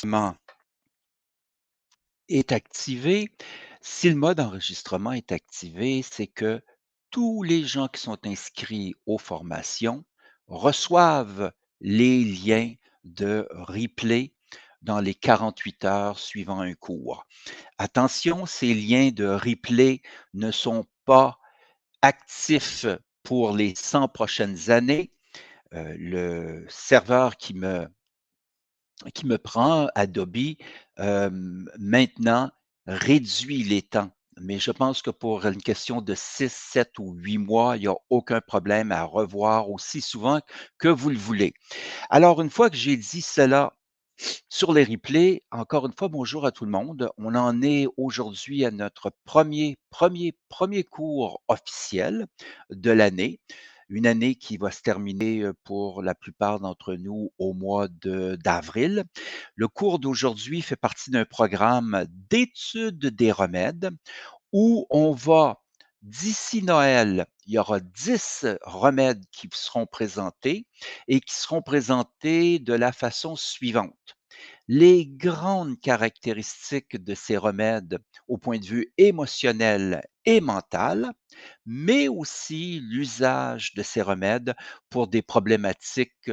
Ment est activé. Si le mode enregistrement est activé, c'est que tous les gens qui sont inscrits aux formations reçoivent les liens de replay dans les 48 heures suivant un cours. Attention, ces liens de replay ne sont pas actifs pour les 100 prochaines années. Le serveur qui me prend, Adobe, maintenant réduit les temps. Mais je pense que pour une question de 6, 7 ou 8 mois, il n'y a aucun problème à revoir aussi souvent que vous le voulez. Alors, une fois que j'ai dit cela sur les replays, encore une fois, bonjour à tout le monde. On en est aujourd'hui à notre premier cours officiel de l'année. Une année qui va se terminer pour la plupart d'entre nous au mois d'avril. Le cours d'aujourd'hui fait partie d'un programme d'étude des remèdes où on va, d'ici Noël, il y aura 10 remèdes qui seront présentés et qui seront présentés de la façon suivante. Les grandes caractéristiques de ces remèdes au point de vue émotionnel et mental, mais aussi l'usage de ces remèdes pour des problématiques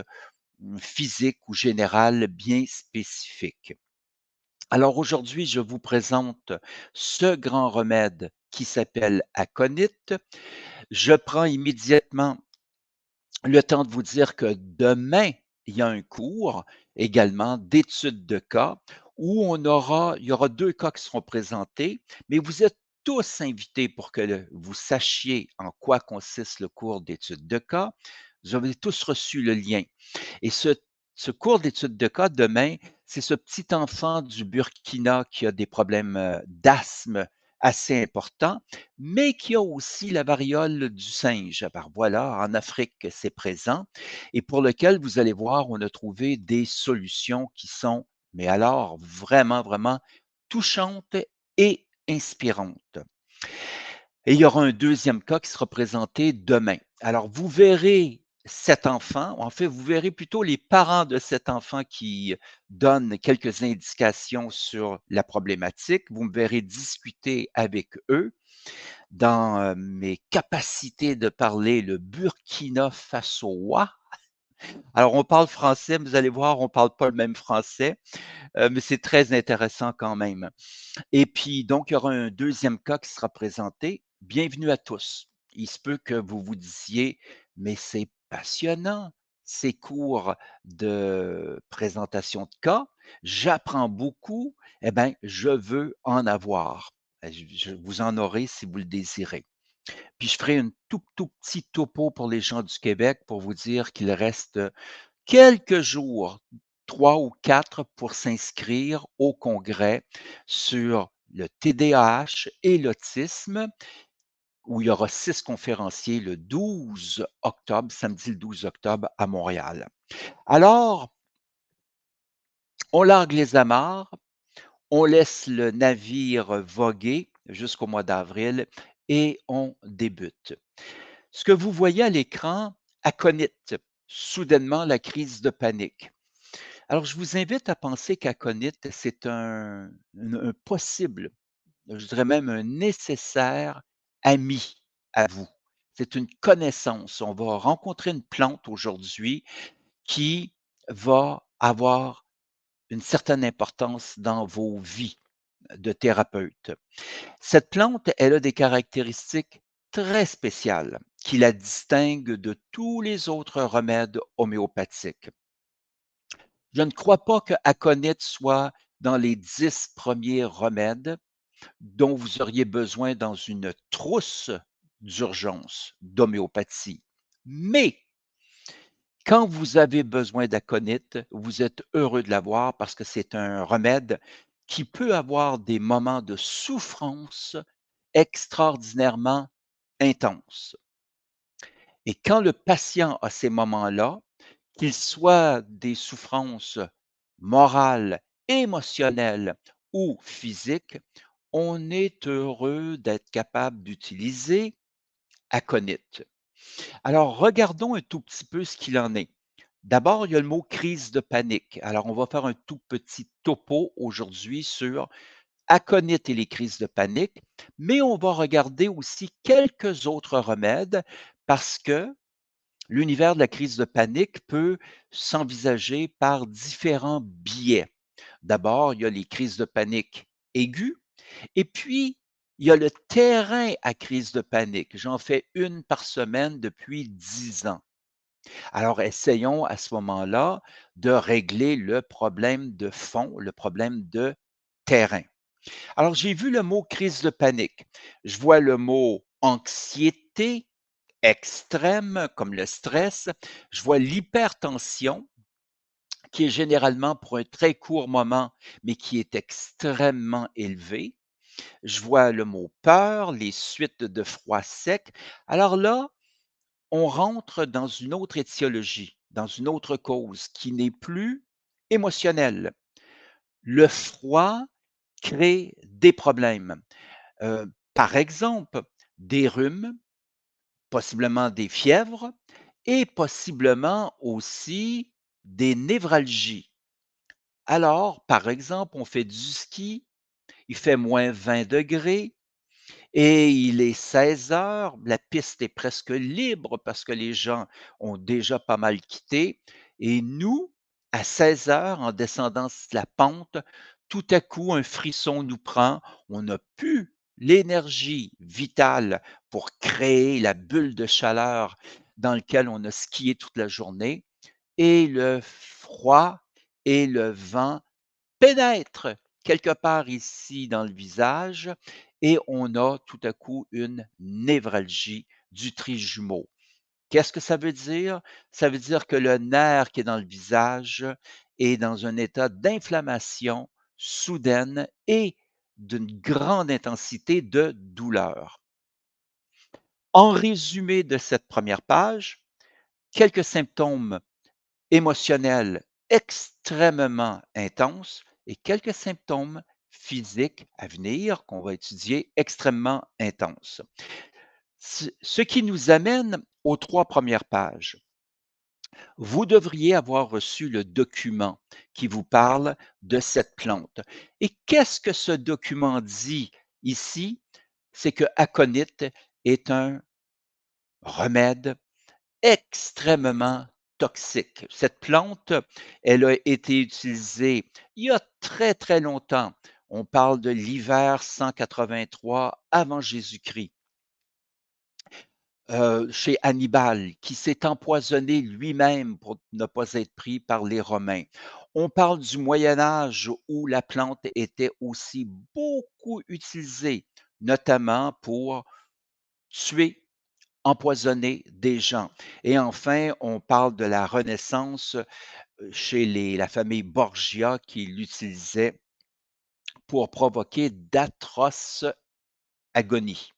physiques ou générales bien spécifiques. Alors aujourd'hui, je vous présente ce grand remède qui s'appelle Aconite. Je prends immédiatement le temps de vous dire que demain, il y a un cours également d'études de cas où il y aura 2 cas qui seront présentés, mais vous êtes tous invités pour que vous sachiez en quoi consiste le cours d'études de cas. Vous avez tous reçu le lien. Et ce cours d'études de cas demain, c'est ce petit enfant du Burkina qui a des problèmes d'asthme assez importants, mais qui a aussi la variole du singe. Alors voilà, en Afrique, c'est présent et pour lequel vous allez voir, on a trouvé des solutions qui sont, mais alors vraiment, vraiment touchantes et inspirantes. Et il y aura un deuxième cas qui sera présenté demain. Alors, vous verrez cet enfant, en fait, vous verrez plutôt les parents de cet enfant qui donnent quelques indications sur la problématique. Vous me verrez discuter avec eux dans mes capacités de parler le burkina fasois. Alors, on parle français, mais vous allez voir, on ne parle pas le même français, mais c'est très intéressant quand même. Et puis, donc, il y aura un deuxième cas qui sera présenté. Bienvenue à tous. Il se peut que vous vous disiez, mais c'est passionnant, ces cours de présentation de cas. J'apprends beaucoup. Eh bien, je veux en avoir. Vous en aurez si vous le désirez. Puis, je ferai une tout petit topo pour les gens du Québec pour vous dire qu'il reste quelques jours, 3 ou 4 pour s'inscrire au congrès sur le TDAH et l'autisme, où il y aura 6 conférenciers le 12 octobre, samedi le 12 octobre à Montréal. Alors, on largue les amarres, on laisse le navire voguer jusqu'au mois d'avril et on débute. Ce que vous voyez à l'écran, aconite, soudainement la crise de panique. Alors, je vous invite à penser qu'aconite, c'est un possible, je dirais même un nécessaire ami à vous. C'est une connaissance. On va rencontrer une plante aujourd'hui qui va avoir une certaine importance dans vos vies de thérapeute. Cette plante, elle a des caractéristiques très spéciales qui la distinguent de tous les autres remèdes homéopathiques. Je ne crois pas que Aconite soit dans les 10 premiers remèdes dont vous auriez besoin dans une trousse d'urgence d'homéopathie. Mais quand vous avez besoin d'aconite, vous êtes heureux de l'avoir parce que c'est un remède qui peut avoir des moments de souffrance extraordinairement intenses. Et quand le patient a ces moments-là, qu'ils soient des souffrances morales, émotionnelles ou physiques, on est heureux d'être capable d'utiliser Aconite. Alors, regardons un tout petit peu ce qu'il en est. D'abord, il y a le mot crise de panique. Alors, on va faire un tout petit topo aujourd'hui sur aconite et les crises de panique, mais on va regarder aussi quelques autres remèdes parce que l'univers de la crise de panique peut s'envisager par différents biais. D'abord, il y a les crises de panique aiguës et puis il y a le terrain à crise de panique. J'en fais une par semaine depuis 10 ans. Alors, essayons à ce moment-là de régler le problème de fond, le problème de terrain. Alors, j'ai vu le mot crise de panique. Je vois le mot anxiété extrême, comme le stress. Je vois l'hypertension, qui est généralement pour un très court moment, mais qui est extrêmement élevé. Je vois le mot peur, les suites de froid sec. Alors là, on rentre dans une autre étiologie, dans une autre cause qui n'est plus émotionnelle. Le froid crée des problèmes. Par exemple, des rhumes, possiblement des fièvres et possiblement aussi des névralgies. Alors, par exemple, on fait du ski, il fait -20 degrés. Et il est 16 heures, la piste est presque libre parce que les gens ont déjà pas mal quitté et nous, à 16 heures, en descendant la pente, tout à coup, un frisson nous prend. On n'a plus l'énergie vitale pour créer la bulle de chaleur dans laquelle on a skié toute la journée et le froid et le vent pénètre quelque part ici dans le visage et on a tout à coup une névralgie du trijumeau. Qu'est-ce que ça veut dire? Ça veut dire que le nerf qui est dans le visage est dans un état d'inflammation soudaine et d'une grande intensité de douleur. En résumé de cette première page, quelques symptômes émotionnels extrêmement intenses et quelques symptômes physiques à venir qu'on va étudier extrêmement intenses. Ce qui nous amène aux 3 premières pages. Vous devriez avoir reçu le document qui vous parle de cette plante. Et qu'est-ce que ce document dit ici? C'est que aconite est un remède extrêmement toxique. Cette plante, elle a été utilisée il y a très, très longtemps. On parle de l'hiver 183 avant Jésus-Christ, chez Hannibal, qui s'est empoisonné lui-même pour ne pas être pris par les Romains. On parle du Moyen Âge où la plante était aussi beaucoup utilisée, notamment pour tuer, empoisonner des gens. Et enfin, on parle de la Renaissance, chez la famille Borgia qui l'utilisait pour provoquer d'atroces agonies.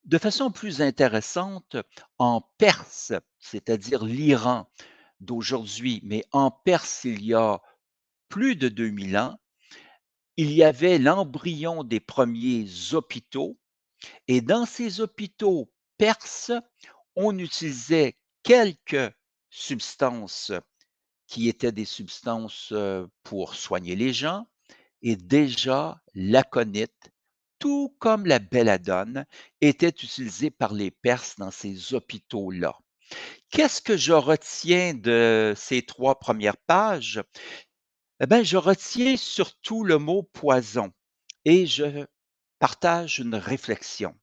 De façon plus intéressante, en Perse, c'est-à-dire l'Iran d'aujourd'hui, mais en Perse il y a plus de 2000 ans, il y avait l'embryon des premiers hôpitaux et dans ces hôpitaux perses, on utilisait quelques substances qui étaient des substances, pour soigner les gens et déjà l'aconite, tout comme la belladone, était utilisée par les Perses dans ces hôpitaux-là. Qu'est-ce que je retiens de ces 3 premières pages? Eh bien, je retiens surtout le mot poison et je partage une réflexion.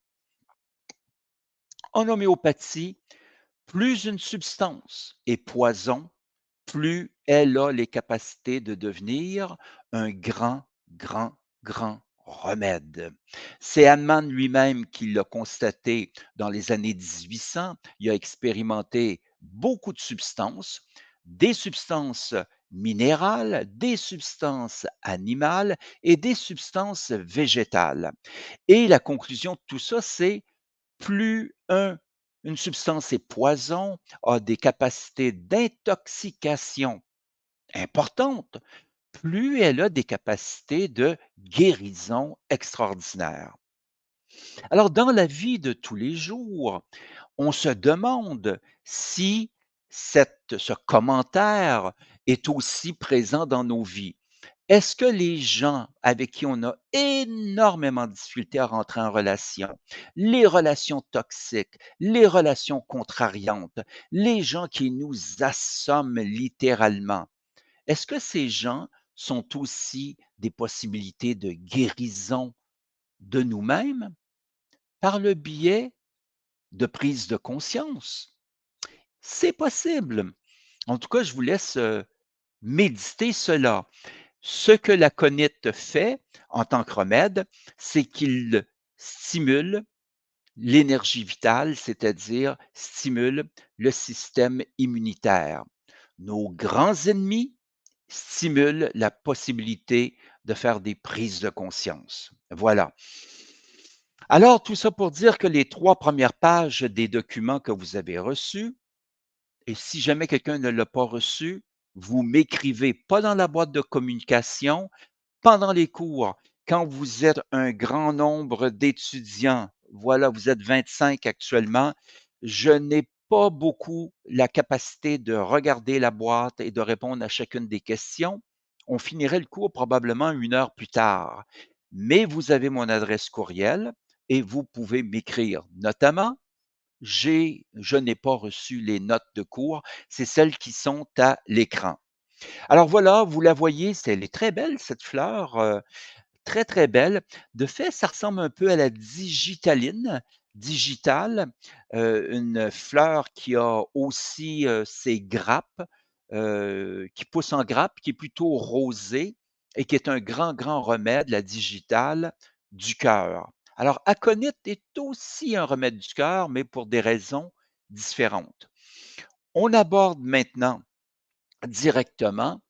En homéopathie, plus une substance est poison, plus elle a les capacités de devenir un grand, grand, grand remède. C'est Hahnemann lui-même qui l'a constaté dans les années 1800. Il a expérimenté beaucoup de substances, des substances minérales, des substances animales et des substances végétales. Et la conclusion de tout ça, c'est plus une substance est poison, a des capacités d'intoxication importantes, plus elle a des capacités de guérison extraordinaires. Alors, dans la vie de tous les jours, on se demande si ce commentaire est aussi présent dans nos vies. Est-ce que les gens avec qui on a énormément de difficultés à rentrer en relation, les relations toxiques, les relations contrariantes, les gens qui nous assomment littéralement, est-ce que ces gens sont aussi des possibilités de guérison de nous-mêmes par le biais de prise de conscience? C'est possible. En tout cas, je vous laisse, méditer cela. Ce que l'aconite fait en tant que remède, c'est qu'il stimule l'énergie vitale, c'est-à-dire stimule le système immunitaire. Nos grands ennemis stimulent la possibilité de faire des prises de conscience. Voilà. Alors, tout ça pour dire que les 3 premières pages des documents que vous avez reçus, et si jamais quelqu'un ne l'a pas reçu, vous m'écrivez, pas dans la boîte de communication, pendant les cours, quand vous êtes un grand nombre d'étudiants, voilà, vous êtes 25 actuellement, je n'ai pas beaucoup la capacité de regarder la boîte et de répondre à chacune des questions. On finirait le cours probablement 1 heure plus tard. Mais vous avez mon adresse courriel et vous pouvez m'écrire. Notamment, je n'ai pas reçu les notes de cours, c'est celles qui sont à l'écran. Alors voilà, vous la voyez, elle est très belle cette fleur, très, très belle. De fait, ça ressemble un peu à la digitaline, digitale, une fleur qui a aussi, ses grappes, qui pousse en grappe, qui est plutôt rosée et qui est un grand, grand remède, la digitale, du cœur. Alors, aconite est aussi un remède du cœur, mais pour des raisons différentes. On aborde maintenant directement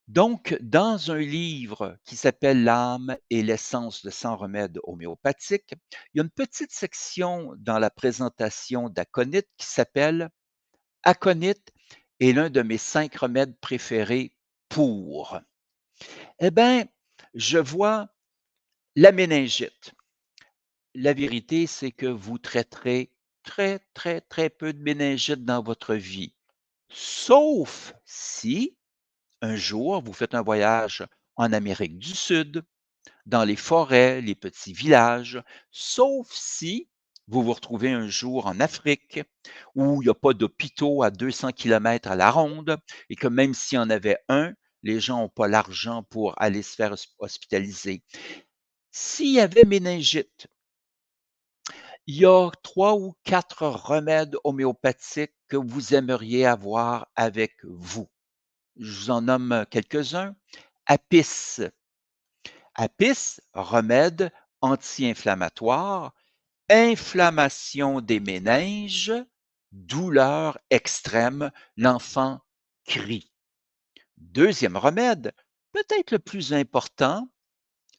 donc, dans un livre qui s'appelle L'âme et l'essence de 100 remèdes homéopathiques, il y a une petite section dans la présentation d'Aconite qui s'appelle Aconite est l'un de mes 5 remèdes préférés pour. Eh bien, je vois la méningite. La vérité, c'est que vous traiterez très, très, très peu de méningite dans votre vie, sauf si un jour vous faites un voyage en Amérique du Sud, dans les forêts, les petits villages, sauf si vous vous retrouvez un jour en Afrique où il n'y a pas d'hôpitaux à 200 kilomètres à la ronde et que même s'il y en avait un, les gens n'ont pas l'argent pour aller se faire hospitaliser. S'il y avait méningite, il y a 3 ou 4 remèdes homéopathiques que vous aimeriez avoir avec vous. Je vous en nomme quelques-uns. Apis. Apis, remède anti-inflammatoire, inflammation des méninges, douleur extrême, l'enfant crie. Deuxième remède, peut-être le plus important,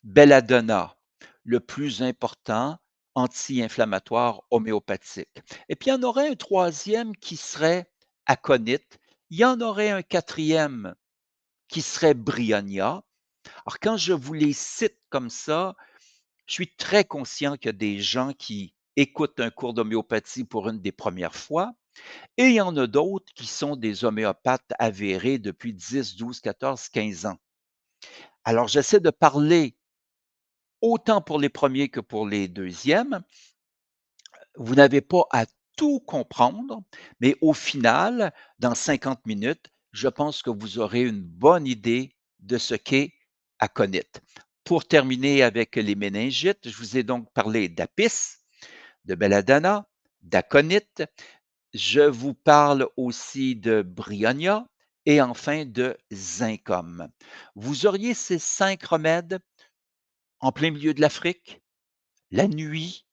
belladonna, le plus important anti-inflammatoire homéopathique. Et puis il y en aurait un troisième qui serait aconite. Il y en aurait un quatrième qui serait bryonia. Alors quand je vous les cite comme ça, je suis très conscient qu'il y a des gens qui écoutent un cours d'homéopathie pour une des premières fois et il y en a d'autres qui sont des homéopathes avérés depuis 10, 12, 14, 15 ans. Alors j'essaie de parler autant pour les premiers que pour les deuxièmes. Vous n'avez pas à tout comprendre, mais au final, dans 50 minutes, je pense que vous aurez une bonne idée de ce qu'est aconite. Pour terminer avec les méningites, je vous ai donc parlé d'apis, de belladonna, d'aconite. Je vous parle aussi de bryonia et enfin de zincum. Vous auriez ces 5 remèdes en plein milieu de l'Afrique, la nuit,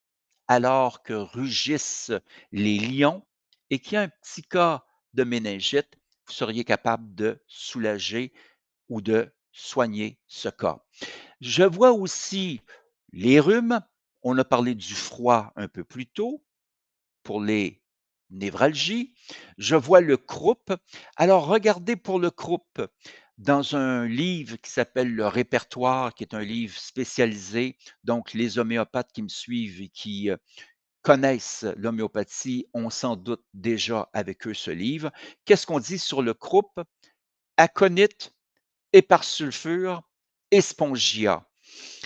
alors que rugissent les lions et qu'il y a un petit cas de méningite, vous seriez capable de soulager ou de soigner ce cas. Je vois aussi les rhumes. On a parlé du froid un peu plus tôt pour les névralgies. Je vois le croup. Alors, regardez pour le croup dans un livre qui s'appelle Le Répertoire, qui est un livre spécialisé. Donc, les homéopathes qui me suivent et qui connaissent l'homéopathie ont sans doute déjà avec eux ce livre. Qu'est-ce qu'on dit sur le croup? Aconite, éparsulfure et spongia.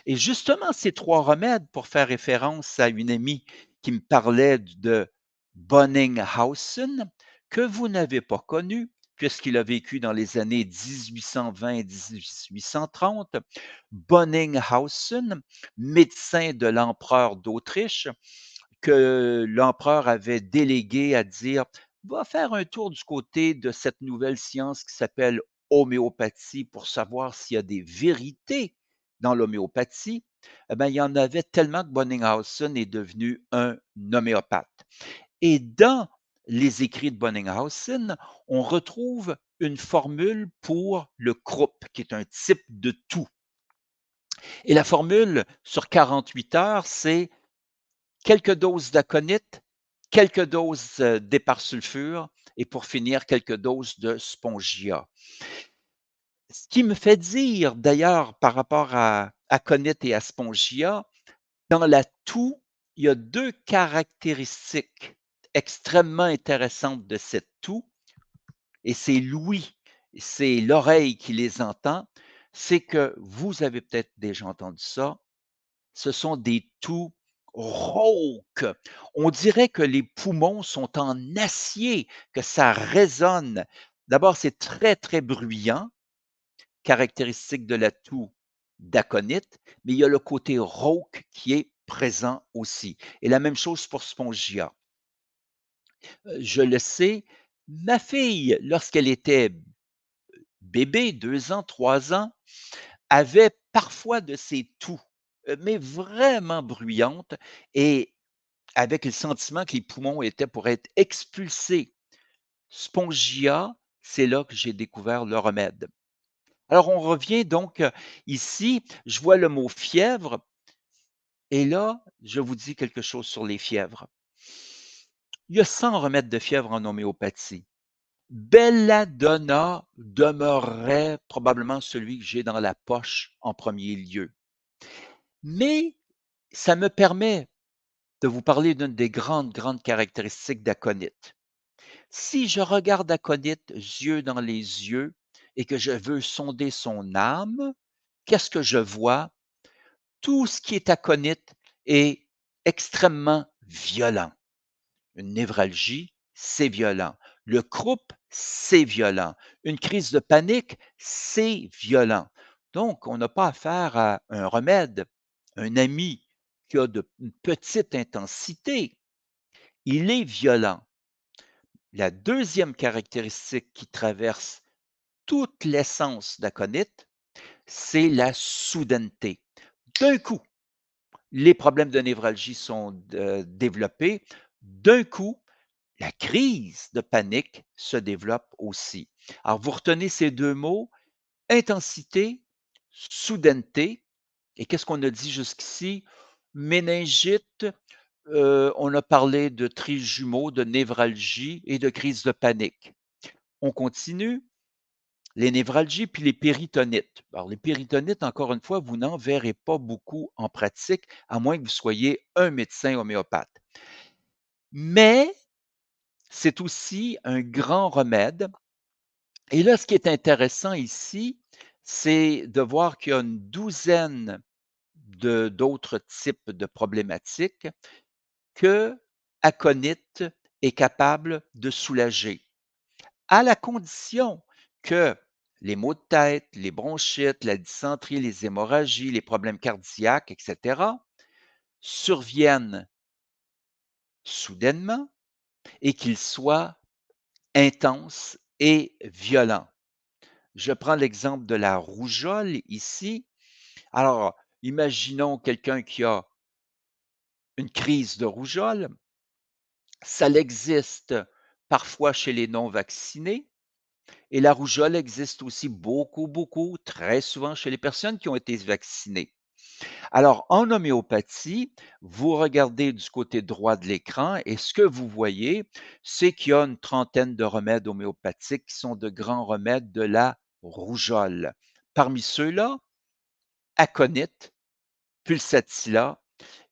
Et justement, ces 3 remèdes, pour faire référence à une amie qui me parlait de Bonninghausen, que vous n'avez pas connu, puisqu'il a vécu dans les années 1820 et 1830. Bonninghausen, médecin de l'empereur d'Autriche, que l'empereur avait délégué à dire: «Va faire un tour du côté de cette nouvelle science qui s'appelle homéopathie pour savoir s'il y a des vérités dans l'homéopathie». Eh bien, il y en avait tellement que Bonninghausen est devenu un homéopathe. Et dans les écrits de Bonninghausen, on retrouve une formule pour le croup, qui est un type de toux. Et la formule sur 48 heures, c'est quelques doses d'aconite, quelques doses, d'éparsulfure et pour finir, quelques doses de spongia. Ce qui me fait dire d'ailleurs par rapport à aconite et à spongia, dans la toux, il y a 2 caractéristiques extrêmement intéressantes de cette toux et c'est l'ouïe, c'est l'oreille qui les entend. C'est que vous avez peut-être déjà entendu ça, ce sont des toux rauques. On dirait que les poumons sont en acier, que ça résonne. D'abord, c'est très, très bruyant, caractéristique de la toux d'aconite, mais il y a le côté rauque qui est présent aussi. Et la même chose pour spongia. Je le sais, ma fille, lorsqu'elle était bébé, 2 ans, 3 ans, avait parfois de ces toux, mais vraiment bruyantes et avec le sentiment que les poumons étaient pour être expulsés. Spongia, c'est là que j'ai découvert le remède. Alors on revient donc, ici, je vois le mot fièvre et là, je vous dis quelque chose sur les fièvres. Il y a 100 remèdes de fièvre en homéopathie. Belladonna demeurerait probablement celui que j'ai dans la poche en premier lieu. Mais ça me permet de vous parler d'une des grandes, grandes caractéristiques d'aconite. Si je regarde Aconite yeux dans les yeux et que je veux sonder son âme, qu'est-ce que je vois? Tout ce qui est aconite est extrêmement violent. Une névralgie, c'est violent. Le croup, c'est violent. Une crise de panique, c'est violent. Donc, on n'a pas affaire à un remède, un ami qui a une petite intensité. Il est violent. La deuxième caractéristique qui traverse toute l'essence d'aconite, c'est la soudaineté. D'un coup, les problèmes de névralgie sont développés. D'un coup, la crise de panique se développe aussi. Alors, vous retenez ces 2 mots, intensité, soudaineté. Et qu'est-ce qu'on a dit jusqu'ici? Méningite, on a parlé de trijumeau, de névralgie et de crise de panique. On continue. Les névralgies puis les péritonites. Alors, les péritonites, encore une fois, vous n'en verrez pas beaucoup en pratique, à moins que vous soyez un médecin homéopathe. Mais c'est aussi un grand remède. Et là, ce qui est intéressant ici, c'est de voir qu'il y a une douzaine d'autres types de problématiques que Aconite est capable de soulager, à la condition que les maux de tête, les bronchites, la dysenterie, les hémorragies, les problèmes cardiaques, etc., surviennent soudainement et qu'ils soient intenses et violents. Je prends l'exemple de la rougeole ici. Alors, imaginons quelqu'un qui a une crise de rougeole. Ça existe parfois chez les non-vaccinés. Et la rougeole existe aussi beaucoup, beaucoup, très souvent chez les personnes qui ont été vaccinées. Alors, en homéopathie, vous regardez du côté droit de l'écran et ce que vous voyez, c'est qu'il y a une trentaine de remèdes homéopathiques qui sont de grands remèdes de la rougeole. Parmi ceux-là, aconite, pulsatilla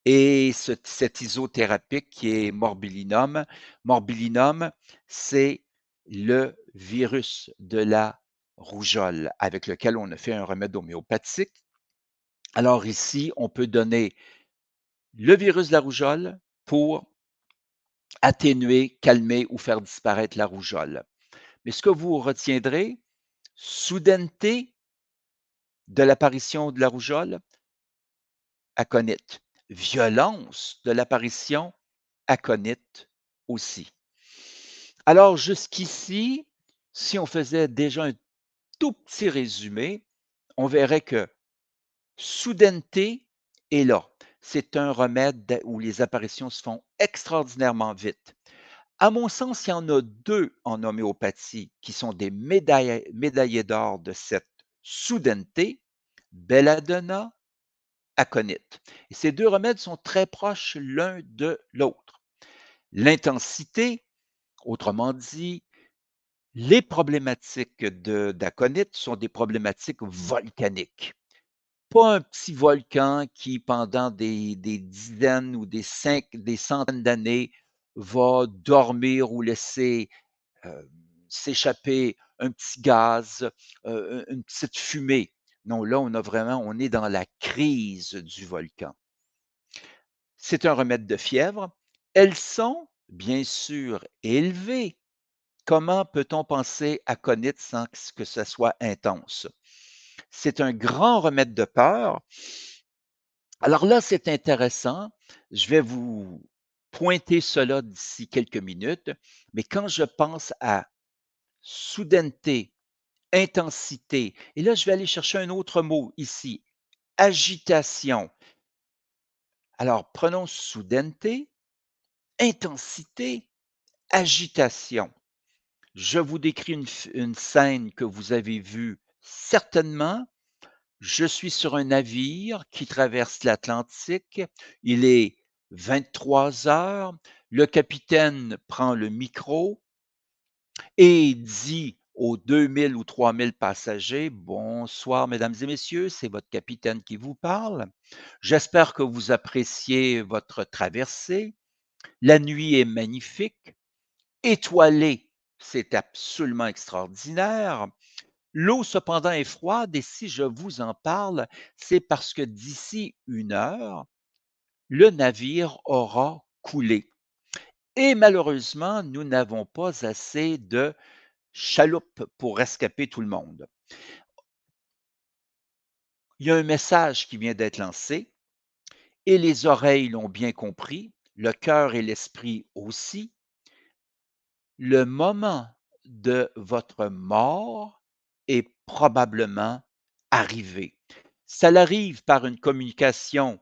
et cet isothérapique qui est morbillinum. Morbillinum, c'est le virus de la rougeole avec lequel on a fait un remède homéopathique. Alors ici, on peut donner le virus de la rougeole pour atténuer, calmer ou faire disparaître la rougeole. Mais ce que vous retiendrez, soudaineté de l'apparition de la rougeole, aconite. Violence de l'apparition, aconite aussi. Alors jusqu'ici, si on faisait déjà un tout petit résumé, on verrait que soudaineté est là. C'est un remède où les apparitions se font extraordinairement vite. À mon sens, il y en a 2 en homéopathie qui sont des médaillés d'or de cette soudaineté, belladonna, aconite. Et ces 2 remèdes sont très proches l'un de l'autre. L'intensité, autrement dit, les problématiques d'aconite sont des problématiques volcaniques. Pas un petit volcan qui, pendant des dizaines ou des centaines d'années, va dormir ou laisser Heu, s'échapper un petit gaz, une petite fumée. Non, là, on est dans la crise du volcan. C'est un remède de fièvre. Elles sont, bien sûr, élevées. Comment peut-on penser à aconite sans que ça soit intense? C'est un grand remède de peur. Alors là, c'est intéressant. Je vais vous pointer cela d'ici quelques minutes, mais quand je pense à soudaineté, intensité. Et là, je vais aller chercher un autre mot ici, agitation. Alors, prenons soudaineté, intensité, agitation. Je vous décris une scène que vous avez vue certainement. Je suis sur un navire qui traverse l'Atlantique. Il est 23 heures. Le capitaine prend le micro et dit aux 2000 ou 3000 passagers: «Bonsoir mesdames et messieurs, c'est votre capitaine qui vous parle. J'espère que vous appréciez votre traversée. La nuit est magnifique, étoilée, c'est absolument extraordinaire. L'eau cependant est froide et si je vous en parle, c'est parce que d'ici 1 heure, le navire aura coulé et malheureusement, nous n'avons pas assez de chaloupe pour rescaper tout le monde. Il y a un message qui vient d'être lancé et les oreilles l'ont bien compris, le cœur et l'esprit aussi. Le moment de votre mort est probablement arrivé. Ça arrive par une communication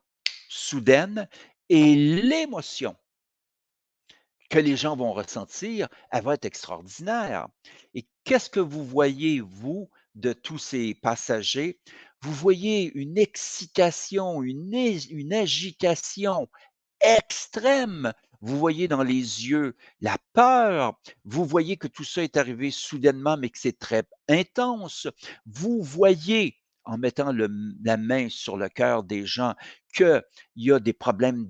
soudaine et l'émotion que les gens vont ressentir, elle va être extraordinaire. Et qu'est-ce que vous voyez, vous, de tous ces passagers? Vous voyez une excitation, une agitation extrême. Vous voyez dans les yeux la peur. Vous voyez que tout ça est arrivé soudainement, mais que c'est très intense. Vous voyez, en mettant la main sur le cœur des gens, qu'il y a des problèmes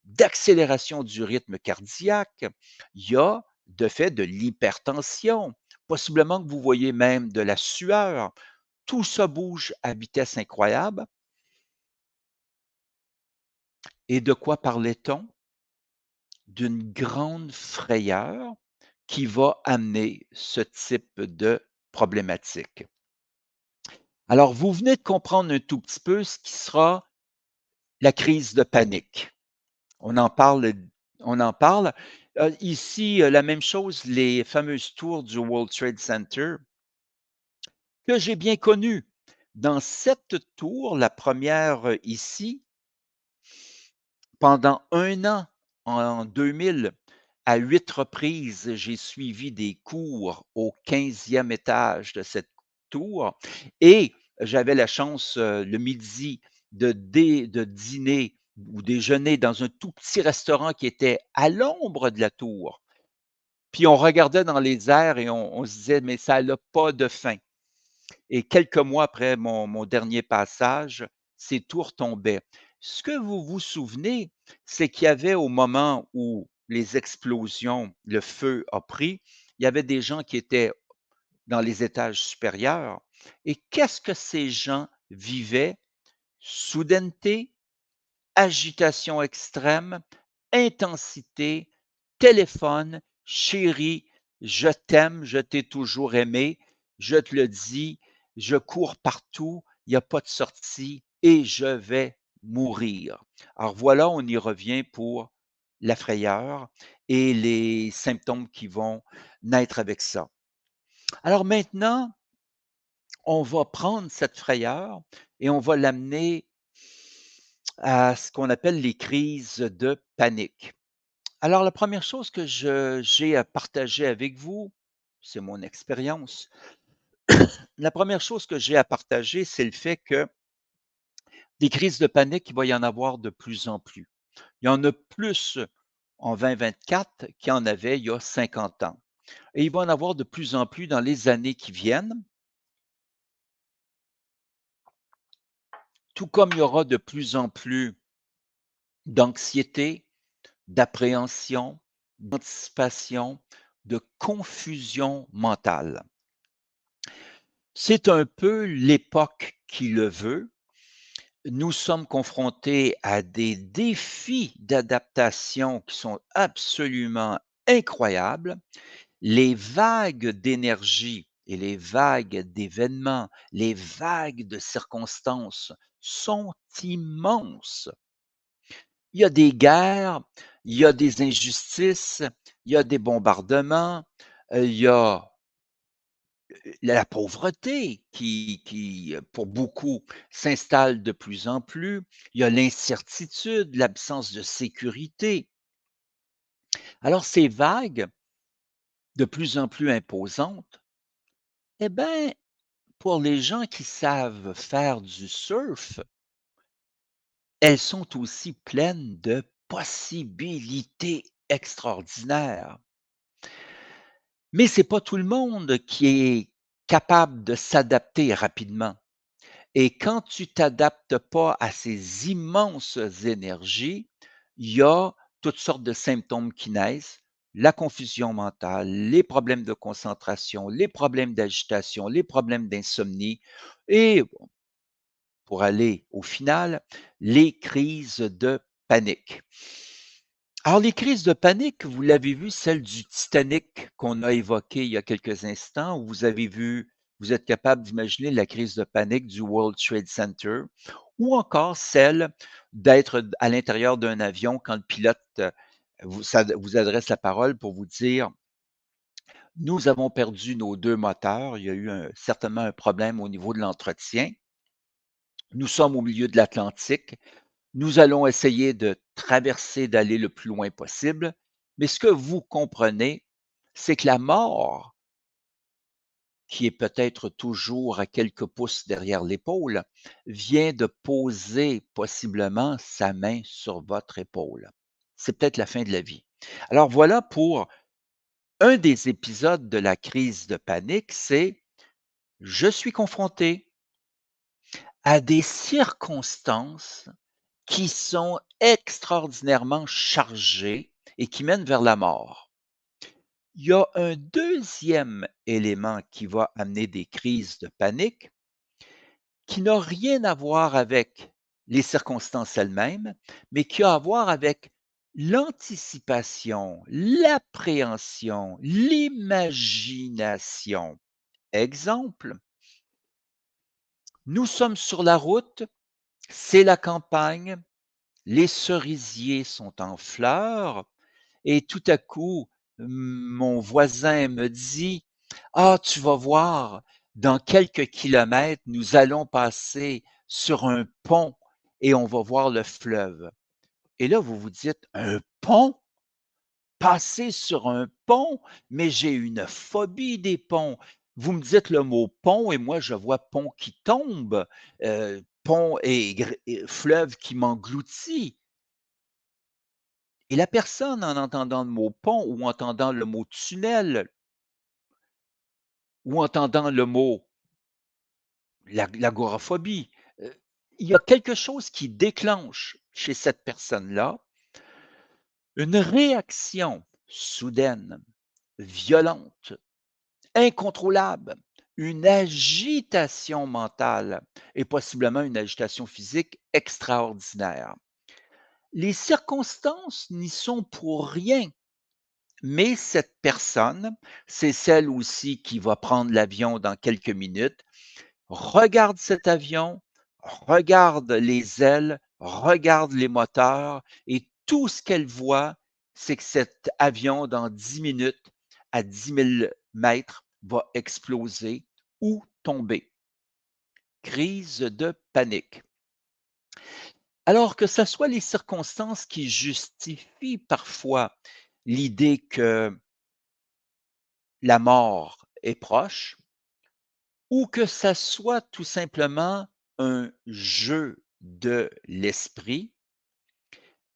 d'accélération du rythme cardiaque. Il y a, de fait, de l'hypertension. Possiblement que vous voyez même de la sueur. Tout ça bouge à vitesse incroyable. Et de quoi parlait-on? D'une grande frayeur qui va amener ce type de problématique. Alors, vous venez de comprendre un tout petit peu ce qui sera la crise de panique. On en parle on en parle. Ici, la même chose, les fameuses tours du World Trade Center que j'ai bien connues. Dans cette tour, la première ici, pendant 1 an, en 2000, à 8 reprises, j'ai suivi des cours au 15e étage de cette tour et j'avais la chance, le midi de dîner ou déjeuner dans un tout petit restaurant qui était à l'ombre de la tour. Puis on regardait dans les airs et on se disait: «Mais ça n'a pas de fin». Et quelques mois après mon dernier passage, ces tours tombaient. Ce que vous vous souvenez, c'est qu'il y avait au moment où les explosions, le feu a pris, il y avait des gens qui étaient dans les étages supérieurs et qu'est-ce que ces gens vivaient? Soudaineté, agitation extrême, intensité, téléphone, chérie, je t'aime, je t'ai toujours aimé, je te le dis, je cours partout, il n'y a pas de sortie et je vais mourir. Alors voilà, on y revient pour la frayeur et les symptômes qui vont naître avec ça. Alors maintenant, on va prendre cette frayeur et on va l'amener à ce qu'on appelle les crises de panique. Alors la première chose que je j'ai à partager avec vous, c'est mon expérience. La première chose que j'ai à partager, c'est le fait que des crises de panique, il va y en avoir de plus en plus. Il y en a plus en 2024 qu'il y en avait il y a 50 ans et il va en avoir de plus en plus dans les années qui viennent, tout comme il y aura de plus en plus d'anxiété, d'appréhension, d'anticipation, de confusion mentale. C'est un peu l'époque qui le veut. Nous sommes confrontés à des défis d'adaptation qui sont absolument incroyables. Les vagues d'énergie et les vagues d'événements, les vagues de circonstances sont immenses. Il y a des guerres, il y a des injustices, il y a des bombardements, il y a la pauvreté qui, pour beaucoup, s'installe de plus en plus. Il y a l'incertitude, l'absence de sécurité. Alors ces vagues, de plus en plus imposantes, eh bien, pour les gens qui savent faire du surf, elles sont aussi pleines de possibilités extraordinaires. Mais c'est pas tout le monde qui est capable de s'adapter rapidement. Et quand tu t'adaptes pas à ces immenses énergies, il y a toutes sortes de symptômes qui naissent, la confusion mentale, les problèmes de concentration, les problèmes d'agitation, les problèmes d'insomnie et pour aller au final, les crises de panique. Alors, les crises de panique, vous l'avez vu, celle du Titanic qu'on a évoquée il y a quelques instants, où vous êtes capable d'imaginer la crise de panique du World Trade Center, ou encore celle d'être à l'intérieur d'un avion quand le pilote vous adresse la parole pour vous dire, nous avons perdu nos deux moteurs, il y a eu certainement un problème au niveau de l'entretien. Nous sommes au milieu de l'Atlantique. Nous allons essayer de traverser, d'aller le plus loin possible, mais ce que vous comprenez, c'est que la mort, qui est peut-être toujours à quelques pouces derrière l'épaule, vient de poser possiblement sa main sur votre épaule. C'est peut-être la fin de la vie. Alors voilà pour un des épisodes de la crise de panique, c'est je suis confronté à des circonstances qui sont extraordinairement chargés et qui mènent vers la mort. Il y a un deuxième élément qui va amener des crises de panique, qui n'a rien à voir avec les circonstances elles-mêmes, mais qui a à voir avec l'anticipation, l'appréhension, l'imagination. Exemple, nous sommes sur la route, c'est la campagne, les cerisiers sont en fleurs et tout à coup, mon voisin me dit: «Ah, tu vas voir, dans quelques kilomètres, nous allons passer sur un pont et on va voir le fleuve». Et là, vous vous dites: «Un pont? Passer sur un pont? Mais j'ai une phobie des ponts». Vous me dites le mot pont et moi je vois pont qui tombe, pont et fleuve qui m'engloutit. Et la personne, en entendant le mot pont ou entendant le mot tunnel ou entendant le mot l'agoraphobie, il y a quelque chose qui déclenche chez cette personne-là une réaction soudaine, violente, incontrôlable, une agitation mentale et possiblement une agitation physique extraordinaire. Les circonstances n'y sont pour rien, mais cette personne, c'est celle aussi qui va prendre l'avion dans quelques minutes, regarde cet avion, regarde les ailes, regarde les moteurs et tout ce qu'elle voit, c'est que cet avion, dans 10 minutes, à 10 000 mètres, va exploser ou tomber. Crise de panique. Alors que ce soit les circonstances qui justifient parfois l'idée que la mort est proche, ou que ça soit tout simplement un jeu de l'esprit,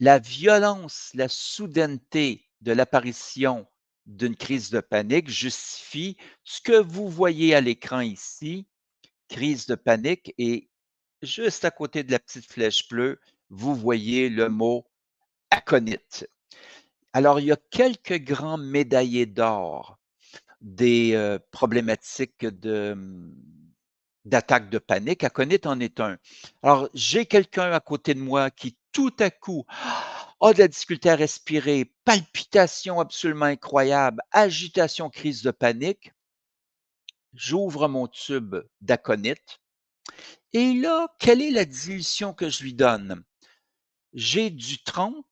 la violence, la soudaineté de l'apparition d'une crise de panique justifie ce que vous voyez à l'écran ici, crise de panique, et juste à côté de la petite flèche bleue, vous voyez le mot aconite. Alors, il y a quelques grands médaillés d'or des, problématiques d'attaque de panique. Aconite en est un. Alors, j'ai quelqu'un à côté de moi qui, tout à coup, a de la difficulté à respirer, palpitations absolument incroyables, agitation, crise de panique. J'ouvre mon tube d'aconite et là, quelle est la dilution que je lui donne? J'ai du 30,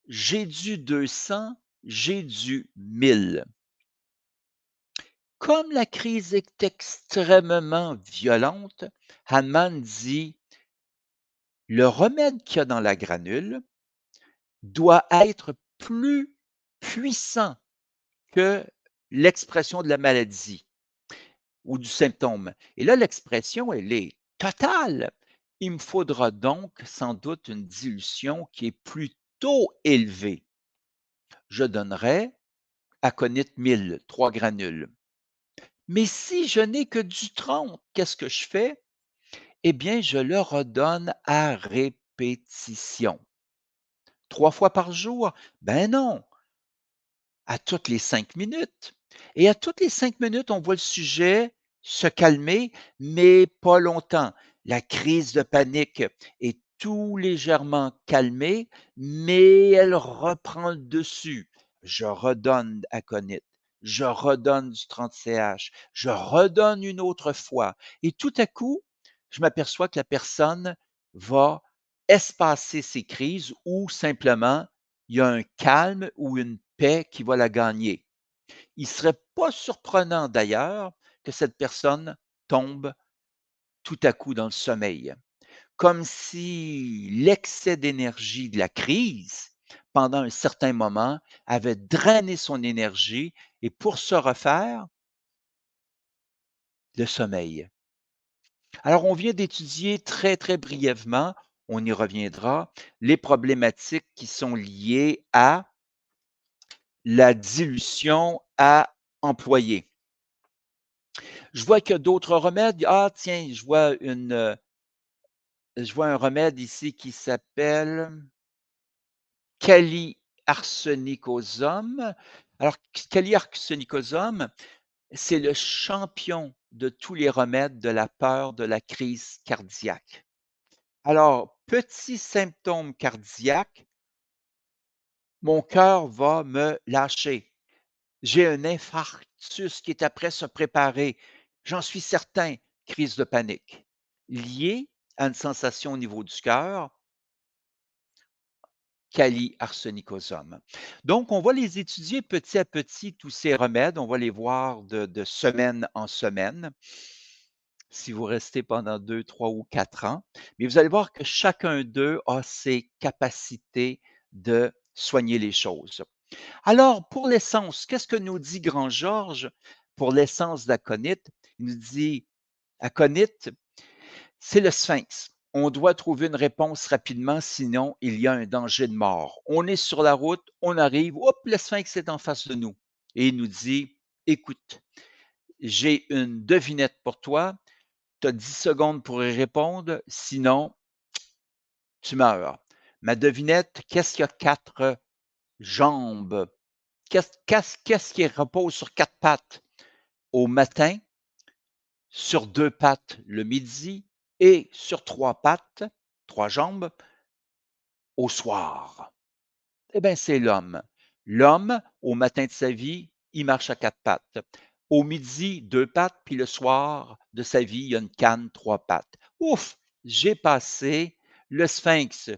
j'ai du 200, j'ai du 1000. Comme la crise est extrêmement violente, Hahnemann dit: «Le remède qu'il y a dans la granule doit être plus puissant que l'expression de la maladie ou du symptôme». Et là, l'expression, elle est totale. Il me faudra donc sans doute une dilution qui est plutôt élevée. Je donnerai aconite 1000, 3 granules. Mais si je n'ai que du 30, qu'est-ce que je fais? Eh bien, je le redonne à répétition. 3 fois par jour? Ben non, à toutes les 5 minutes. Et à toutes les 5 minutes, on voit le sujet se calmer, mais pas longtemps. La crise de panique est tout légèrement calmée, mais elle reprend le dessus. Je redonne aconite, je redonne du 30 CH, je redonne une autre fois et tout à coup, je m'aperçois que la personne va espacer ses crises ou simplement il y a un calme ou une paix qui va la gagner. Il ne serait pas surprenant d'ailleurs que cette personne tombe tout à coup dans le sommeil, comme si l'excès d'énergie de la crise, pendant un certain moment, avait drainé son énergie et pour se refaire, le sommeil. Alors on vient d'étudier très, très brièvement, on y reviendra, les problématiques qui sont liées à la dilution à employer. Je vois qu'il y a d'autres remèdes. Ah tiens, je vois un remède ici qui s'appelle Kali-arsenicosum. Alors, Kali-arsenicosum, c'est le champion de tous les remèdes de la peur de la crise cardiaque. Alors, petit symptôme cardiaque, mon cœur va me lâcher. J'ai un infarctus qui est après se préparer. J'en suis certain, crise de panique. Liée à une sensation au niveau du cœur, Kali-arsenicosum. Donc, on va les étudier petit à petit, tous ces remèdes. On va les voir de semaine en semaine, si vous restez pendant 2, 3 ou 4 ans. Mais vous allez voir que chacun d'eux a ses capacités de soigner les choses. Alors, pour l'essence, qu'est-ce que nous dit Grand Georges pour l'essence d'aconite? Il nous dit: «Aconite, c'est le sphinx. On doit trouver une réponse rapidement, sinon il y a un danger de mort. On est sur la route, on arrive, hop, le sphinx est en face de nous et il nous dit: "Écoute, j'ai une devinette pour toi. Tu as 10 secondes pour y répondre, sinon tu meurs. Ma devinette, qu'est-ce qui a 4 jambes? Qu'est-ce qui repose sur 4 pattes au matin, sur 2 pattes le midi et sur 3 pattes, 3 jambes, au soir? Eh bien, c'est l'homme. L'homme, au matin de sa vie, il marche à 4 pattes. Au midi, 2 pattes, puis le soir de sa vie, il y a une canne, 3 pattes. Ouf! J'ai passé. Le sphinx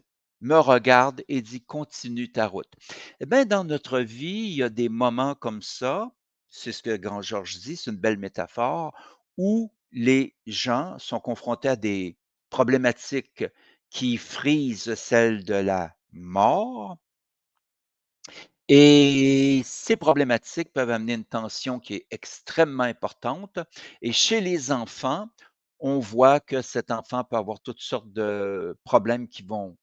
me regarde et dit: «Continue ta route». Eh bien, dans notre vie, il y a des moments comme ça, c'est ce que Grand Georges dit, c'est une belle métaphore, où les gens sont confrontés à des problématiques qui frisent celle de la mort, et ces problématiques peuvent amener une tension qui est extrêmement importante, et chez les enfants, on voit que cet enfant peut avoir toutes sortes de problèmes qui vont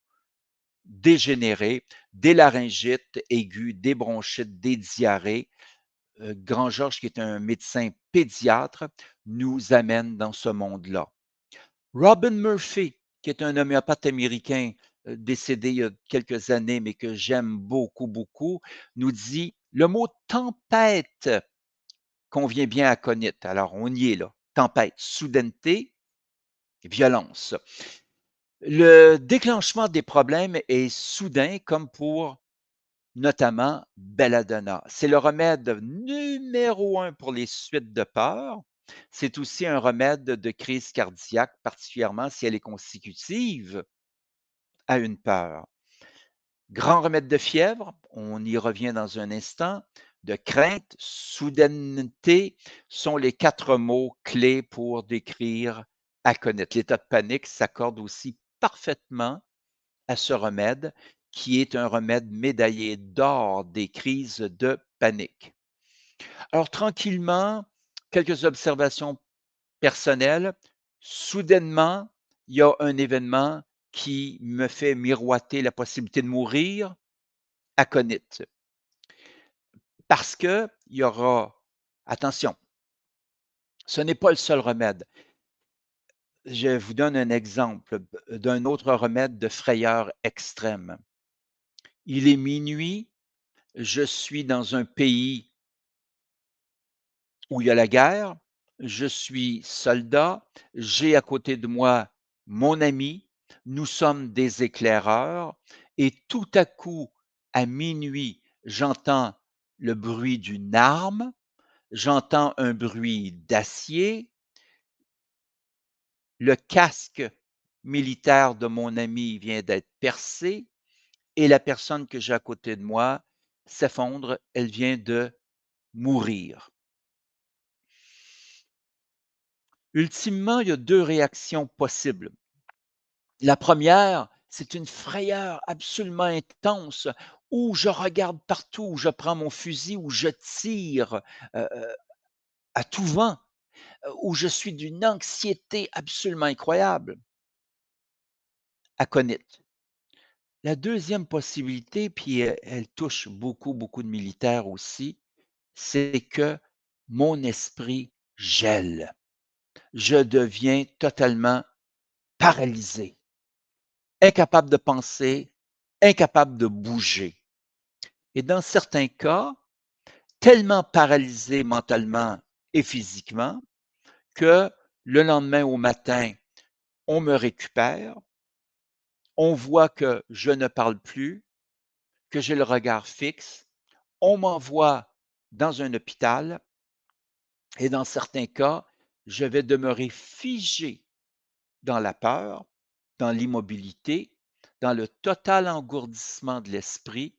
dégénérer, des laryngites aigus, des bronchites, des diarrhées. Grand Georges, qui est un médecin pédiatre, nous amène dans ce monde-là. Robin Murphy, qui est un homéopathe américain, décédé il y a quelques années, mais que j'aime beaucoup, beaucoup, nous dit: «Le mot tempête convient bien à Conite». Alors on y est là. Tempête, soudaineté, violence. Le déclenchement des problèmes est soudain, comme pour notamment belladonna. C'est le remède numéro un pour les suites de peur. C'est aussi un remède de crise cardiaque, particulièrement si elle est consécutive à une peur. Grand remède de fièvre, on y revient dans un instant. De crainte, soudaineté sont les 4 mots clés pour décrire aconite. L'état de panique s'accorde aussi parfaitement à ce remède, qui est un remède médaillé d'or des crises de panique. Alors tranquillement, quelques observations personnelles. Soudainement, il y a un événement qui me fait miroiter la possibilité de mourir, aconite. Parce qu'il y aura, attention, ce n'est pas le seul remède. Je vous donne un exemple d'un autre remède de frayeur extrême. Il est minuit, je suis dans un pays où il y a la guerre, je suis soldat, j'ai à côté de moi mon ami, nous sommes des éclaireurs, et tout à coup, à minuit, j'entends le bruit d'une arme, j'entends un bruit d'acier, le casque militaire de mon ami vient d'être percé et la personne que j'ai à côté de moi s'effondre, elle vient de mourir. Ultimement, il y a 2 réactions possibles. La première, c'est une frayeur absolument intense où je regarde partout, où je prends mon fusil, où je tire, à tout vent, où je suis d'une anxiété absolument incroyable, aconite. La deuxième possibilité, puis elle touche beaucoup, beaucoup de militaires aussi, c'est que mon esprit gèle. Je deviens totalement paralysé, incapable de penser, incapable de bouger. Et dans certains cas, tellement paralysé mentalement et physiquement que le lendemain au matin, on me récupère, on voit que je ne parle plus, que j'ai le regard fixe, on m'envoie dans un hôpital et dans certains cas, je vais demeurer figé dans la peur, dans l'immobilité, dans le total engourdissement de l'esprit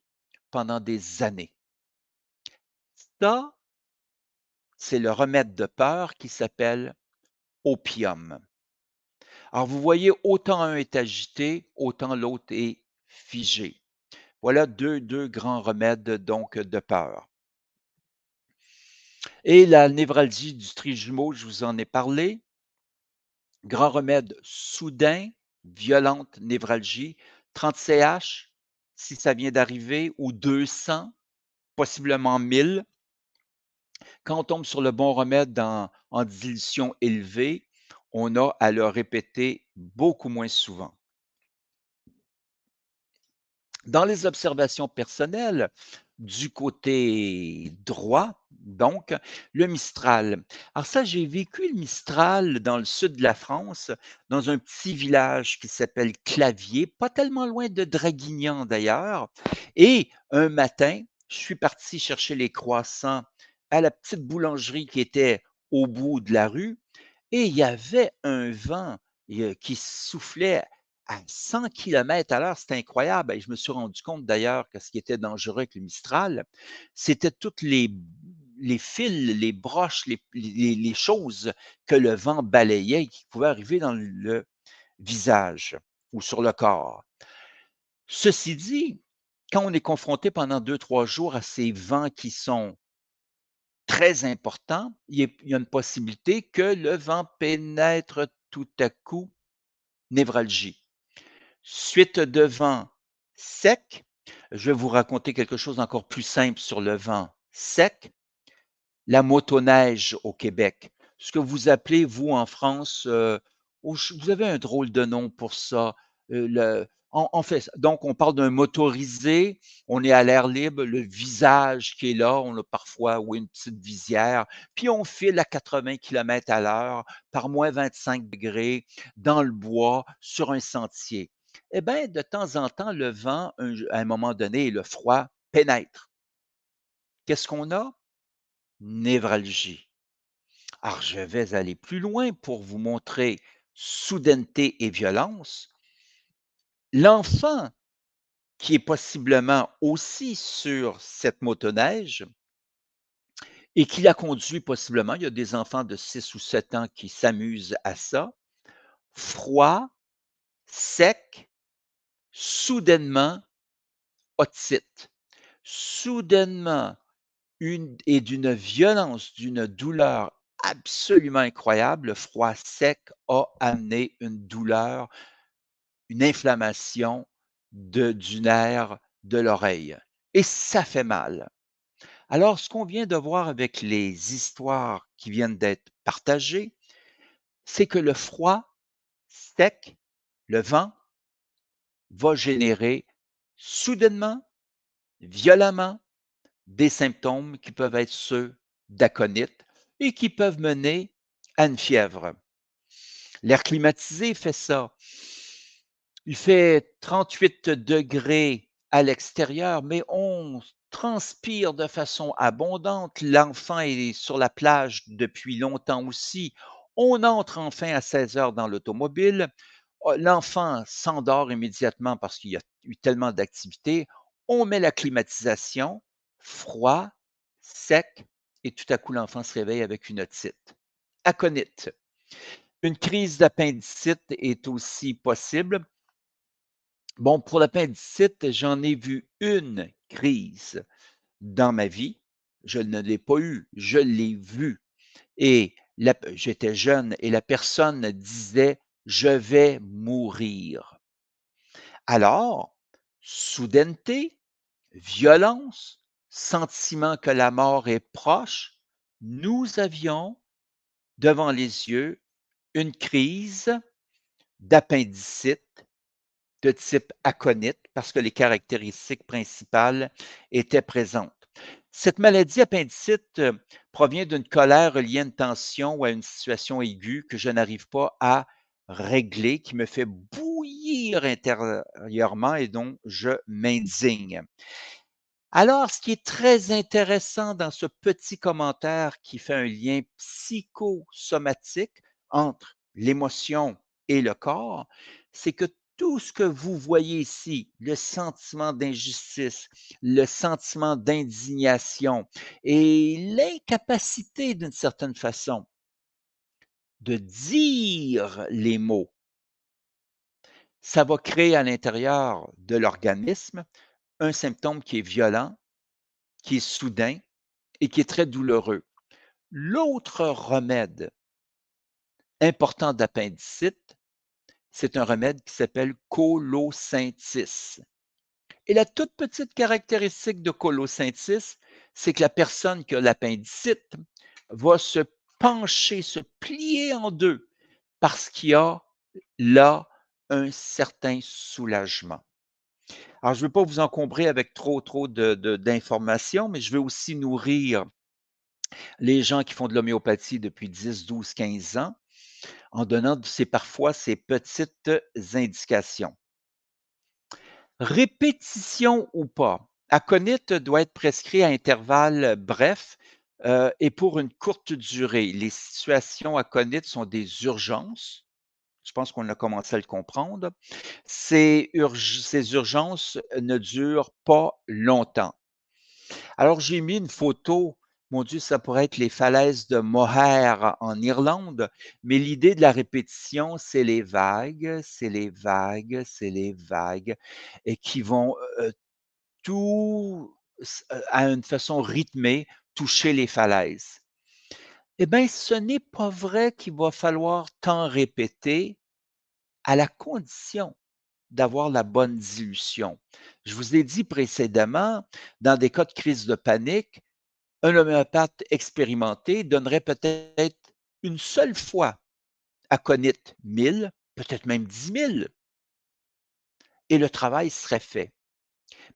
pendant des années. Ça, c'est le remède de peur qui s'appelle opium. Alors vous voyez, autant un est agité, autant l'autre est figé. Voilà deux grands remèdes donc de peur. Et la névralgie du trijumeau, je vous en ai parlé. Grand remède soudain, violente névralgie, 30 CH si ça vient d'arriver, ou 200, possiblement 1000. Quand on tombe sur le bon remède en dilution élevée, On a à le répéter beaucoup moins souvent. Dans les observations personnelles, du côté droit, donc, le Mistral. Alors ça, j'ai vécu le Mistral dans le sud de la France, dans un petit village qui s'appelle Claviers, pas tellement loin de Draguignan d'ailleurs. Et un matin, je suis parti chercher les croissants à la petite boulangerie qui était au bout de la rue et il y avait un vent, qui soufflait à 100 km/h, c'était incroyable et je me suis rendu compte d'ailleurs que ce qui était dangereux avec le Mistral, c'était toutes les fils, les broches, les choses que le vent balayait et qui pouvaient arriver dans le visage ou sur le corps. Ceci dit, quand on est confronté pendant 2, 3 jours à ces vents qui sont très importants, il y a une possibilité que le vent pénètre tout à coup, névralgie. Suite de vent sec, je vais vous raconter quelque chose d'encore plus simple sur le vent sec, la motoneige au Québec. Ce que vous appelez, vous, en France, vous avez un drôle de nom pour ça. En fait, donc on parle d'un motorisé, on est à l'air libre, le visage qui est là, on a parfois, oui, une petite visière, puis on file à 80 km/h par -25 degrés dans le bois, sur un sentier. Eh bien, de temps en temps, le vent, à un moment donné et le froid pénètrent. Qu'est-ce qu'on a? Névralgie. Alors, je vais aller plus loin pour vous montrer soudaineté et violence. L'enfant qui est possiblement aussi sur cette motoneige et qui la conduit possiblement, il y a des enfants de 6 ou 7 ans qui s'amusent à ça, froid, sec, soudainement, otite. Soudainement, d'une violence, d'une douleur absolument incroyable. Le froid sec a amené une douleur, une inflammation du nerf de l'oreille et ça fait mal. Alors, ce qu'on vient de voir avec les histoires qui viennent d'être partagées, c'est que le froid sec, le vent, va générer soudainement, violemment, des symptômes qui peuvent être ceux d'aconite et qui peuvent mener à une fièvre. L'air climatisé fait ça. Il fait 38 degrés à l'extérieur, mais on transpire de façon abondante. L'enfant est sur la plage depuis longtemps aussi. On entre enfin à 16 heures dans l'automobile. L'enfant s'endort immédiatement parce qu'il y a eu tellement d'activité. On met la climatisation, froid, sec, et tout à coup, l'enfant se réveille avec une otite. Aconite. Une crise d'appendicite est aussi possible. Bon, pour l'appendicite, j'en ai vu une crise dans ma vie. Je ne l'ai pas eue, je l'ai vue et j'étais jeune et la personne disait: «Je vais mourir». Alors, soudaineté, violence, sentiment que la mort est proche, nous avions devant les yeux une crise d'appendicite de type aconite parce que les caractéristiques principales étaient présentes. Cette maladie appendicite provient d'une colère reliée à une tension ou à une situation aiguë que je n'arrive pas à régler, qui me fait bouillir intérieurement et dont je m'indigne. Alors, ce qui est très intéressant dans ce petit commentaire qui fait un lien psychosomatique entre l'émotion et le corps, c'est que tout ce que vous voyez ici, le sentiment d'injustice, le sentiment d'indignation et l'incapacité d'une certaine façon de dire les mots, ça va créer à l'intérieur de l'organisme un symptôme qui est violent, qui est soudain et qui est très douloureux. L'autre remède important d'appendicite, c'est un remède qui s'appelle Colosynthis. Et la toute petite caractéristique de Colosynthis, c'est que la personne qui a l'appendicite va se pencher, se plier en deux parce qu'il y a là un certain soulagement. Alors, je ne veux pas vous encombrer avec trop d'informations, mais je veux aussi nourrir les gens qui font de l'homéopathie depuis 10, 12, 15 ans en donnant parfois ces petites indications. Répétition ou pas, aconite doit être prescrit à intervalles brefs, et pour une courte durée. Les situations aconites sont des urgences. Je pense qu'on a commencé à le comprendre. Ces urgences ne durent pas longtemps. Alors, j'ai mis une photo, mon Dieu, ça pourrait être les falaises de Moher en Irlande, mais l'idée de la répétition, c'est les vagues, c'est les vagues, c'est les vagues et qui vont, tout à une façon rythmée, toucher les falaises. Eh bien, ce n'est pas vrai qu'il va falloir tant répéter à la condition d'avoir la bonne dilution. Je vous ai dit précédemment, dans des cas de crise de panique, un homéopathe expérimenté donnerait peut-être une seule fois aconite 1000, peut-être même 10 000, et le travail serait fait.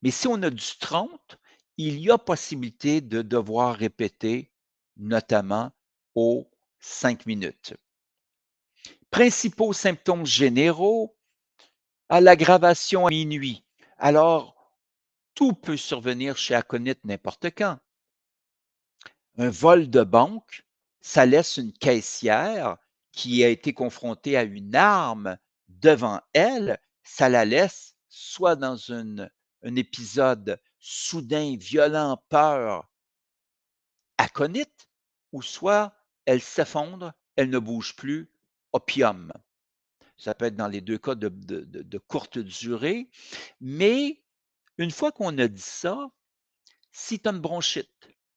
Mais si on a du 30, il y a possibilité de devoir répéter, notamment aux 5 minutes. Principaux symptômes généraux, à l'aggravation à minuit. Alors, tout peut survenir chez aconite n'importe quand. Un vol de banque, ça laisse une caissière qui a été confrontée à une arme devant elle, ça la laisse soit dans un épisode soudain, violent, peur, aconite, ou soit elle s'effondre, elle ne bouge plus, opium. Ça peut être dans les 2 cas de courte durée, mais une fois qu'on a dit ça, si tu as une bronchite,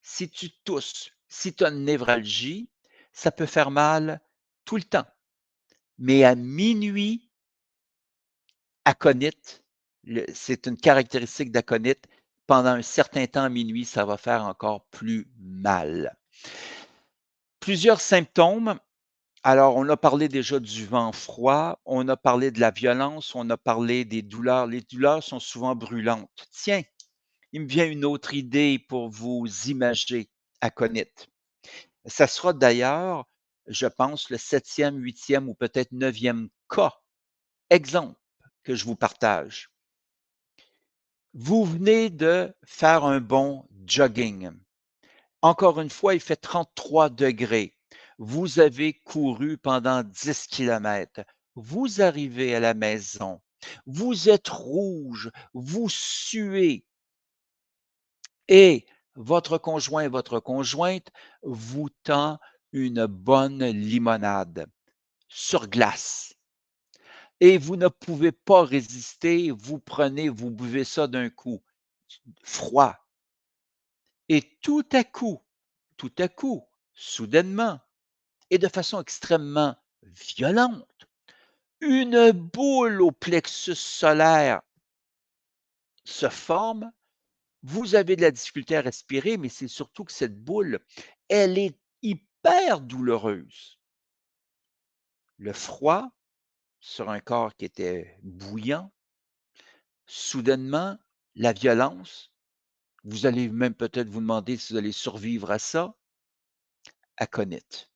si tu tousses, si tu as une névralgie, ça peut faire mal tout le temps. Mais à minuit, aconite, c'est une caractéristique d'aconite, pendant un certain temps à minuit, ça va faire encore plus mal. Plusieurs symptômes. Alors, on a parlé déjà du vent froid, on a parlé de la violence, on a parlé des douleurs. Les douleurs sont souvent brûlantes. Tiens, il me vient une autre idée pour vous imager aconite. Ça sera d'ailleurs, je pense, le 7e, 8e ou peut-être 9e cas, exemple, que je vous partage. Vous venez de faire un bon jogging. Encore une fois, il fait 33 degrés. Vous avez couru pendant 10 kilomètres. Vous arrivez à la maison. Vous êtes rouge, vous suez et votre conjoint, votre conjointe vous tend une bonne limonade sur glace et vous ne pouvez pas résister, vous buvez ça d'un coup, froid et tout à coup, soudainement et de façon extrêmement violente, une boule au plexus solaire se forme. Vous avez de la difficulté à respirer, mais c'est surtout que cette boule, elle est hyper douloureuse. Le froid sur un corps qui était bouillant, soudainement, la violence, vous allez même peut-être vous demander si vous allez survivre à ça, aconite.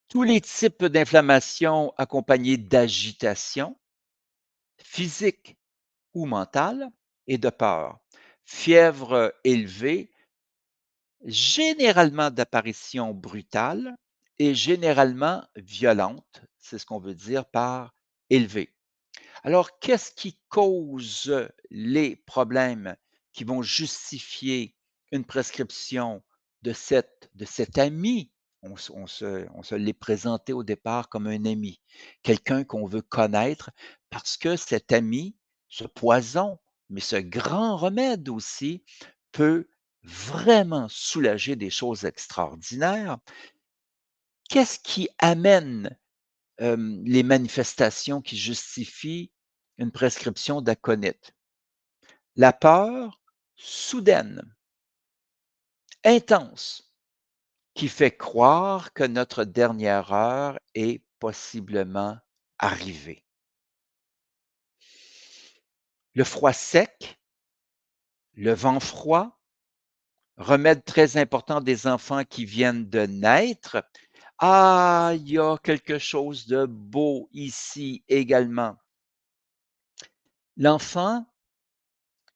Tous les types d'inflammation accompagnés d'agitation, physique ou mentale, et de peur. Fièvre élevée, généralement d'apparition brutale et généralement violente, c'est ce qu'on veut dire par élevé. Alors, qu'est-ce qui cause les problèmes qui vont justifier une prescription de cet ami? On se l'est présenté au départ comme un ami, quelqu'un qu'on veut connaître parce que cet ami, ce poison, mais ce grand remède aussi, peut vraiment soulager des choses extraordinaires. Qu'est-ce qui amène les manifestations qui justifient une prescription d'aconite? La peur soudaine, intense, qui fait croire que notre dernière heure est possiblement arrivée. Le froid sec, le vent froid, remède très important des enfants qui viennent de naître. Ah, il y a quelque chose de beau ici également. L'enfant,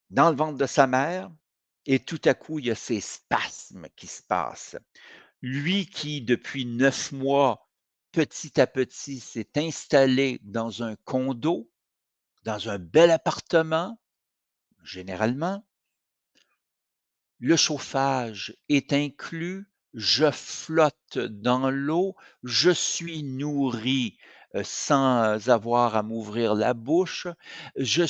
dans le ventre de sa mère, et tout à coup, il y a ces spasmes qui se passent. Lui qui, depuis 9 mois, petit à petit, s'est installé dans un condo, dans un bel appartement, généralement, le chauffage est inclus, je flotte dans l'eau, je suis nourri, sans avoir à m'ouvrir la bouche. Je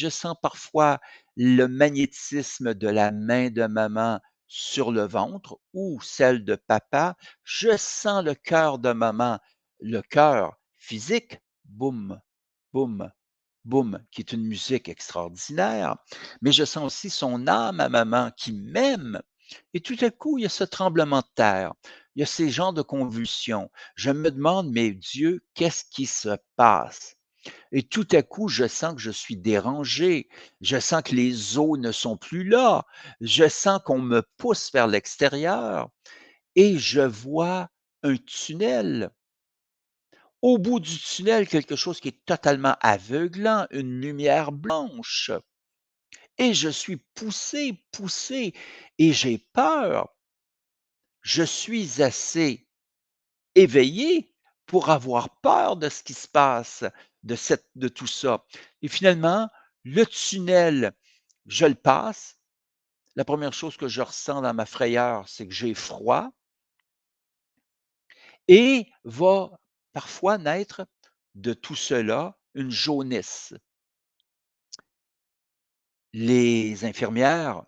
sens parfois le magnétisme de la main de maman sur le ventre ou celle de papa. Je sens le cœur de maman, le cœur physique, boum, boum, boum, qui est une musique extraordinaire, mais je sens aussi son âme à maman qui m'aime. Et tout à coup, il y a ce tremblement de terre, il y a ces genres de convulsions. Je me demande, mais Dieu, qu'est-ce qui se passe? Et tout à coup, je sens que je suis dérangé, je sens que les os ne sont plus là, je sens qu'on me pousse vers l'extérieur et je vois un tunnel. Au bout du tunnel, quelque chose qui est totalement aveuglant, une lumière blanche et je suis poussé, poussé et j'ai peur. Je suis assez éveillé pour avoir peur de ce qui se passe, de tout ça et finalement, le tunnel, je le passe. La première chose que je ressens dans ma frayeur, c'est que j'ai froid et va parfois naître de tout cela une jaunisse. Les infirmières,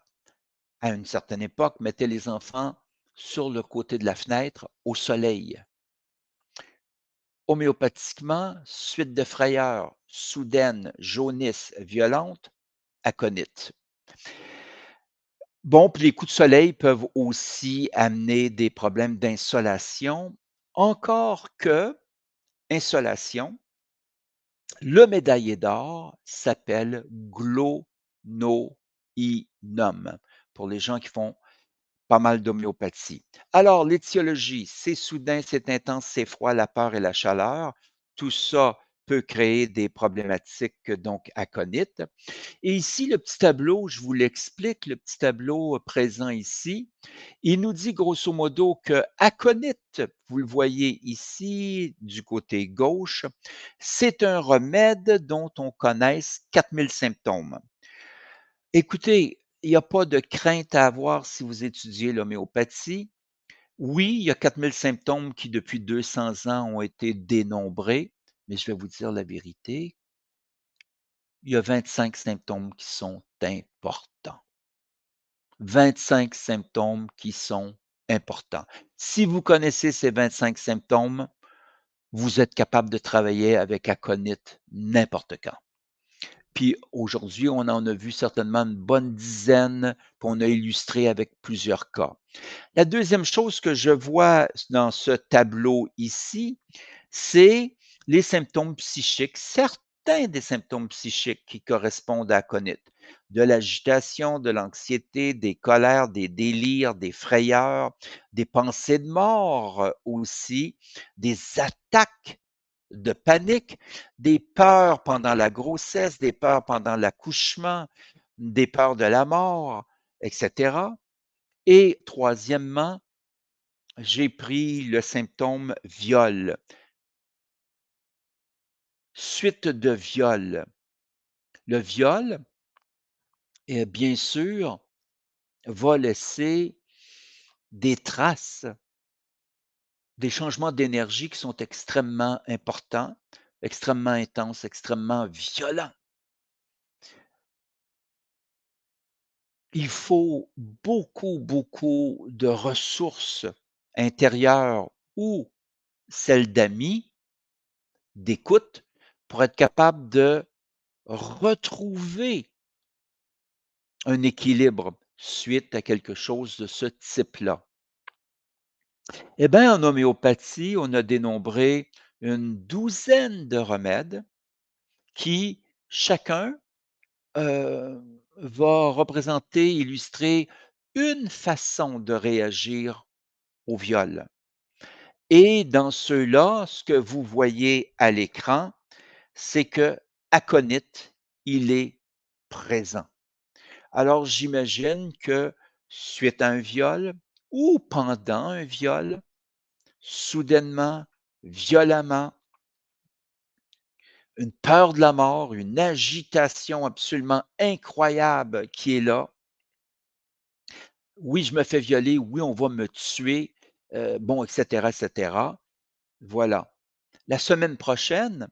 à une certaine époque, mettaient les enfants sur le côté de la fenêtre au soleil. Homéopathiquement, suite de frayeur, soudaine, jaunisse violente, aconite. Bon, puis les coups de soleil peuvent aussi amener des problèmes d'insolation, encore que, insolation, le médaillé d'or s'appelle glonoinum, pour les gens qui font pas mal d'homéopathie. Alors, l'étiologie, c'est soudain, c'est intense, c'est froid, la peur et la chaleur. Tout ça peut créer des problématiques donc aconites. Et ici, le petit tableau, je vous l'explique, le petit tableau présent ici, il nous dit grosso modo que aconite, vous le voyez ici du côté gauche, c'est un remède dont on connaisse 4000 symptômes. Écoutez, il y a pas de crainte à avoir si vous étudiez l'homéopathie. Oui, il y a 4000 symptômes qui, depuis 200 ans, ont été dénombrés, mais je vais vous dire la vérité, il y a 25 symptômes qui sont importants. 25 symptômes qui sont importants. Si vous connaissez ces 25 symptômes, vous êtes capable de travailler avec aconite n'importe quand. Puis aujourd'hui, on en a vu certainement une bonne dizaine, puis on a illustré avec plusieurs cas. La deuxième chose que je vois dans ce tableau ici, c'est les symptômes psychiques, certains des symptômes psychiques qui correspondent à aconite. De l'agitation, de l'anxiété, des colères, des délires, des frayeurs, des pensées de mort aussi, des attaques de panique, des peurs pendant la grossesse, des peurs pendant l'accouchement, des peurs de la mort, etc. Et troisièmement, j'ai pris le symptôme viol. Suite de viol. Le viol, bien sûr, va laisser des traces, des changements d'énergie qui sont extrêmement importants, extrêmement intenses, extrêmement violents. Il faut beaucoup, beaucoup de ressources intérieures ou celles d'amis, d'écoute, pour être capable de retrouver un équilibre suite à quelque chose de ce type-là. Eh bien, en homéopathie, on a dénombré une douzaine de remèdes qui, chacun, heu, va représenter, illustrer une façon de réagir au viol. Et dans ceux-là, ce que vous voyez à l'écran, c'est qu'aconite, il est présent. Alors j'imagine que suite à un viol ou pendant un viol, soudainement, violemment, une peur de la mort, une agitation absolument incroyable qui est là. Oui, je me fais violer, oui, on va me tuer, bon, et cetera, et cetera. Voilà. La semaine prochaine,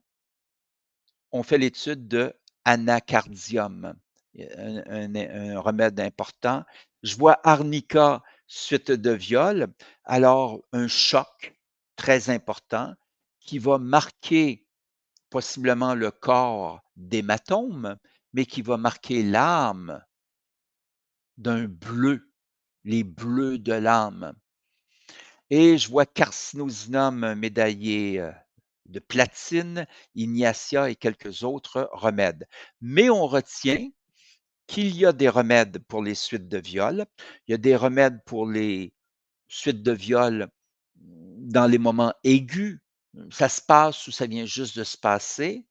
on fait l'étude de anacardium, un remède important. Je vois arnica suite de viol, alors un choc très important qui va marquer possiblement le corps d'hématome, mais qui va marquer l'âme d'un bleu, les bleus de l'âme. Et je vois Carcinosinum médaillé, de platine, Ignatia et quelques autres remèdes. Mais on retient qu'il y a des remèdes pour les suites de viol, il y a des remèdes pour les suites de viol dans les moments aigus, ça se passe ou ça vient juste de se passer.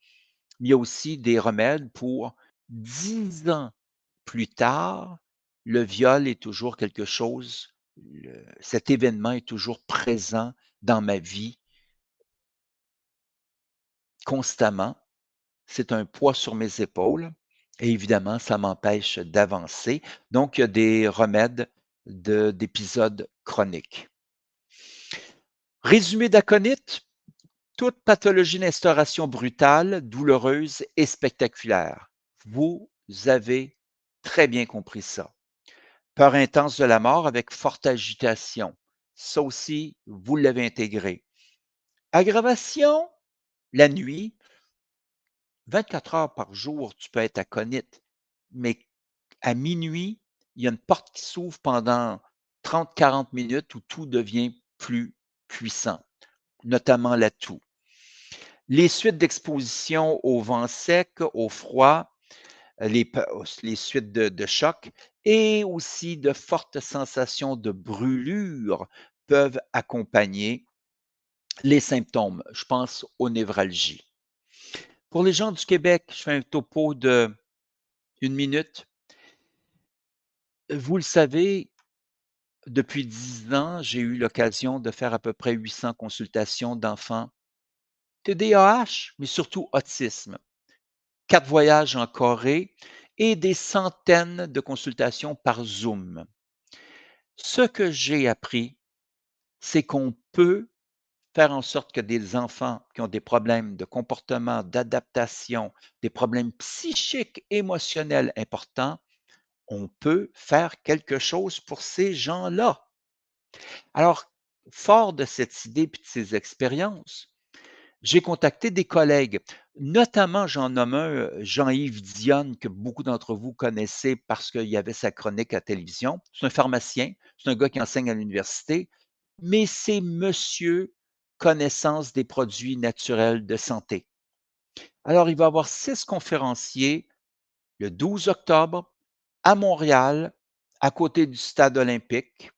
Mais il y a aussi des remèdes pour 10 ans plus tard, le viol est toujours quelque chose, cet événement est toujours présent dans ma vie constamment. C'est un poids sur mes épaules et évidemment, ça m'empêche d'avancer. Donc, il y a des remèdes d'épisodes chroniques. Résumé d'aconite, toute pathologie d'instauration brutale, douloureuse et spectaculaire. Vous avez très bien compris ça. Peur intense de la mort avec forte agitation. Ça aussi, vous l'avez intégré. Aggravation, la nuit, 24 heures par jour, tu peux être aconite, mais à minuit, il y a une porte qui s'ouvre pendant 30-40 minutes où tout devient plus puissant, notamment la toux. Les suites d'exposition au vent sec, au froid, les suites de choc et aussi de fortes sensations de brûlure peuvent accompagner les symptômes. Je pense aux névralgies. Pour les gens du Québec, je fais un topo de 1 minute. Vous le savez, depuis 10 ans, j'ai eu l'occasion de faire à peu près 800 consultations d'enfants TDAH, mais surtout autisme. 4 voyages en Corée et des centaines de consultations par Zoom. Ce que j'ai appris, c'est qu'on peut faire en sorte que des enfants qui ont des problèmes de comportement, d'adaptation, des problèmes psychiques, émotionnels importants, on peut faire quelque chose pour ces gens-là. Alors, fort de cette idée et de ces expériences, j'ai contacté des collègues, notamment j'en nomme un, Jean-Yves Dionne, que beaucoup d'entre vous connaissez parce qu'il y avait sa chronique à télévision. C'est un pharmacien, c'est un gars qui enseigne à l'université, mais c'est monsieur connaissance des produits naturels de santé. Alors, il va y avoir 6 conférenciers le 12 octobre à Montréal, à côté du stade olympique.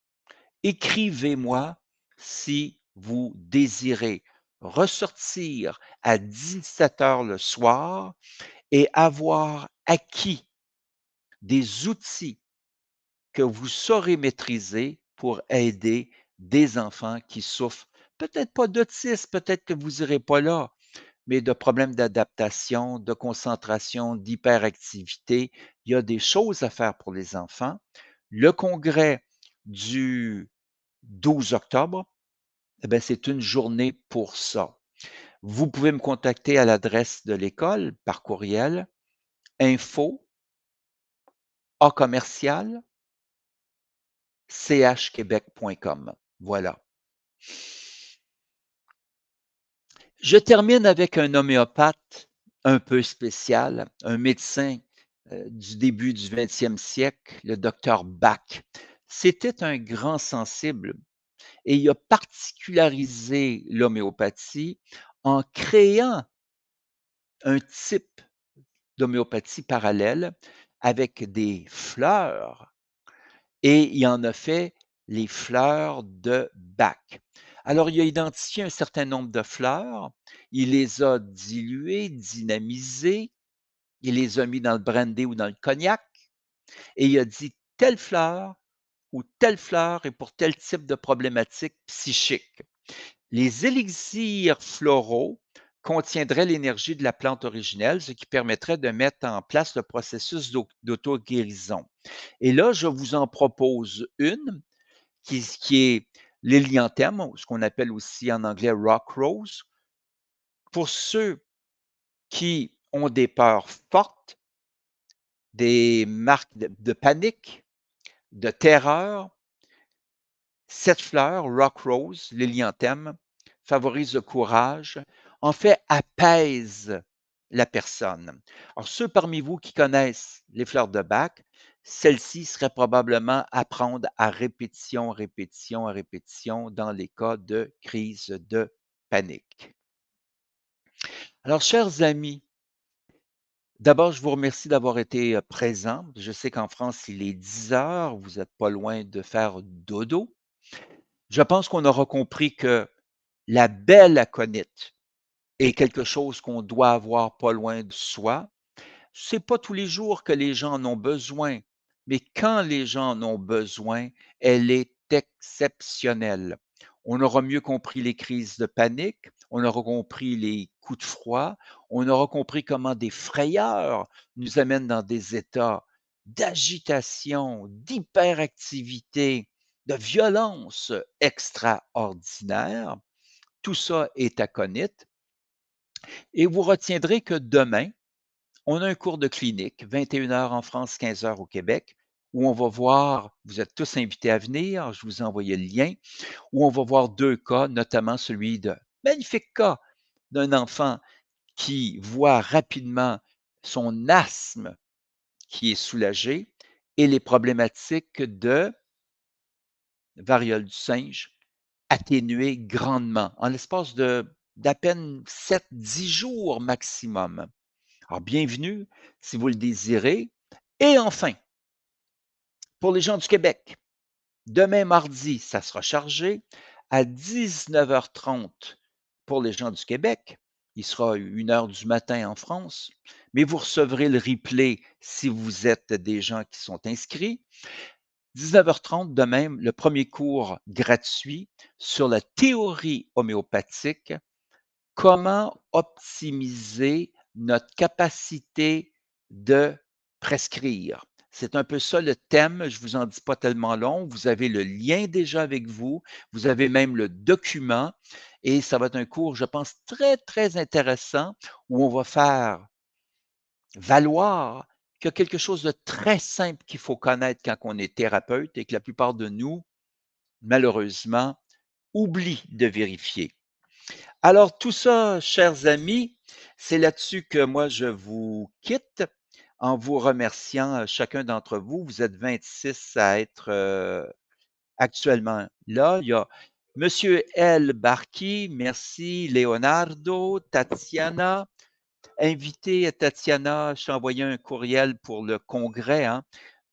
Écrivez-moi si vous désirez ressortir à 17 heures le soir et avoir acquis des outils que vous saurez maîtriser pour aider des enfants qui souffrent, peut-être pas d'autisme, peut-être que vous irez pas là, mais de problèmes d'adaptation, de concentration, d'hyperactivité. Il y a des choses à faire pour les enfants. Le congrès du 12 octobre, eh bien, c'est une journée pour ça. Vous pouvez me contacter à l'adresse de l'école par courriel info A commercial chquebec.com. Voilà. Je termine avec un homéopathe un peu spécial, un médecin du début du 20e siècle, le docteur Bach. C'était un grand sensible. et il a particularisé l'homéopathie en créant un type d'homéopathie parallèle avec des fleurs et il en a fait les fleurs de Bach. Alors, il a identifié un certain nombre de fleurs, il les a diluées, dynamisées, il les a mis dans le brandy ou dans le cognac et il a dit: «Telle fleur ou telle fleur est pour tel type de problématique psychique». Les élixirs floraux contiendraient l'énergie de la plante originelle, ce qui permettrait de mettre en place le processus d'auto-guérison. Et là, je vous en propose une qui est l'hélianthème, ce qu'on appelle aussi en anglais rock rose. Pour ceux qui ont des peurs fortes, des marques de panique, de terreur, cette fleur, rock rose, l'hélianthème, favorise le courage, en fait, apaise la personne. Alors, ceux parmi vous qui connaissent les fleurs de Bach, celle-ci serait probablement à prendre à répétition, répétition, à répétition dans les cas de crise de panique. Alors, chers amis, d'abord, je vous remercie d'avoir été présents. Je sais qu'en France, il est 10 heures, vous n'êtes pas loin de faire dodo. Je pense qu'on aura compris que la belle aconite est quelque chose qu'on doit avoir pas loin de soi. C'est pas tous les jours que les gens en ont besoin, mais quand les gens en ont besoin, elle est exceptionnelle. On aura mieux compris les crises de panique, on aura compris les coups de froid, on aura compris comment des frayeurs nous amènent dans des états d'agitation, d'hyperactivité, de violence extraordinaire. Tout ça est aconite et vous retiendrez que demain, on a un cours de clinique, 21 heures en France, 15 heures au Québec, où on va voir, vous êtes tous invités à venir, je vous ai envoyé le lien, où on va voir 2 cas, notamment celui de magnifique cas d'un enfant qui voit rapidement son asthme qui est soulagé et les problématiques de variole du singe atténuées grandement en l'espace d'à peine 7-10 jours maximum. Alors, bienvenue si vous le désirez. Et enfin, pour les gens du Québec, demain mardi, ça sera chargé à 19h30 pour les gens du Québec. Il sera 1 heure du matin en France, mais vous recevrez le replay si vous êtes des gens qui sont inscrits. 19h30 demain, le premier cours gratuit sur la théorie homéopathique. Comment optimiser notre capacité de prescrire? C'est un peu ça le thème, je vous en dis pas tellement long. Vous avez le lien déjà avec vous, vous avez même le document et ça va être un cours, je pense, très, très intéressant où on va faire valoir qu'il y a quelque chose de très simple qu'il faut connaître quand on est thérapeute et que la plupart de nous, malheureusement, oublient de vérifier. Alors tout ça, chers amis, c'est là-dessus que moi je vous quitte en vous remerciant chacun d'entre vous. Vous êtes 26 à être actuellement là. Il y a Monsieur L. Barki, merci. Leonardo, Tatiana. Invité Tatiana, je t'ai envoyé un courriel pour le congrès hein,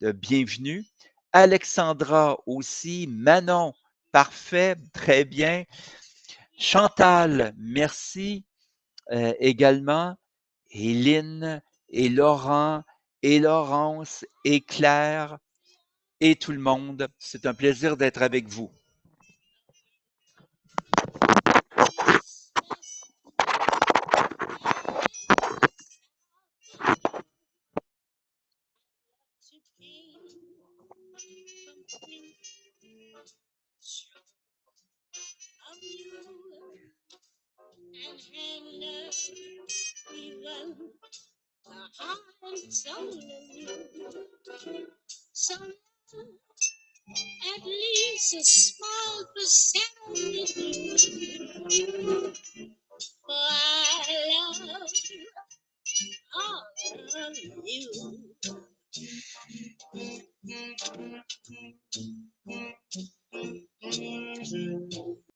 de bienvenue. Alexandra aussi. Manon, parfait, très bien. Chantal, merci également. Et Lynn, et Laurent, et Laurence, et Claire, et tout le monde. C'est un plaisir d'être avec vous. At least a small percentage for I love all of you.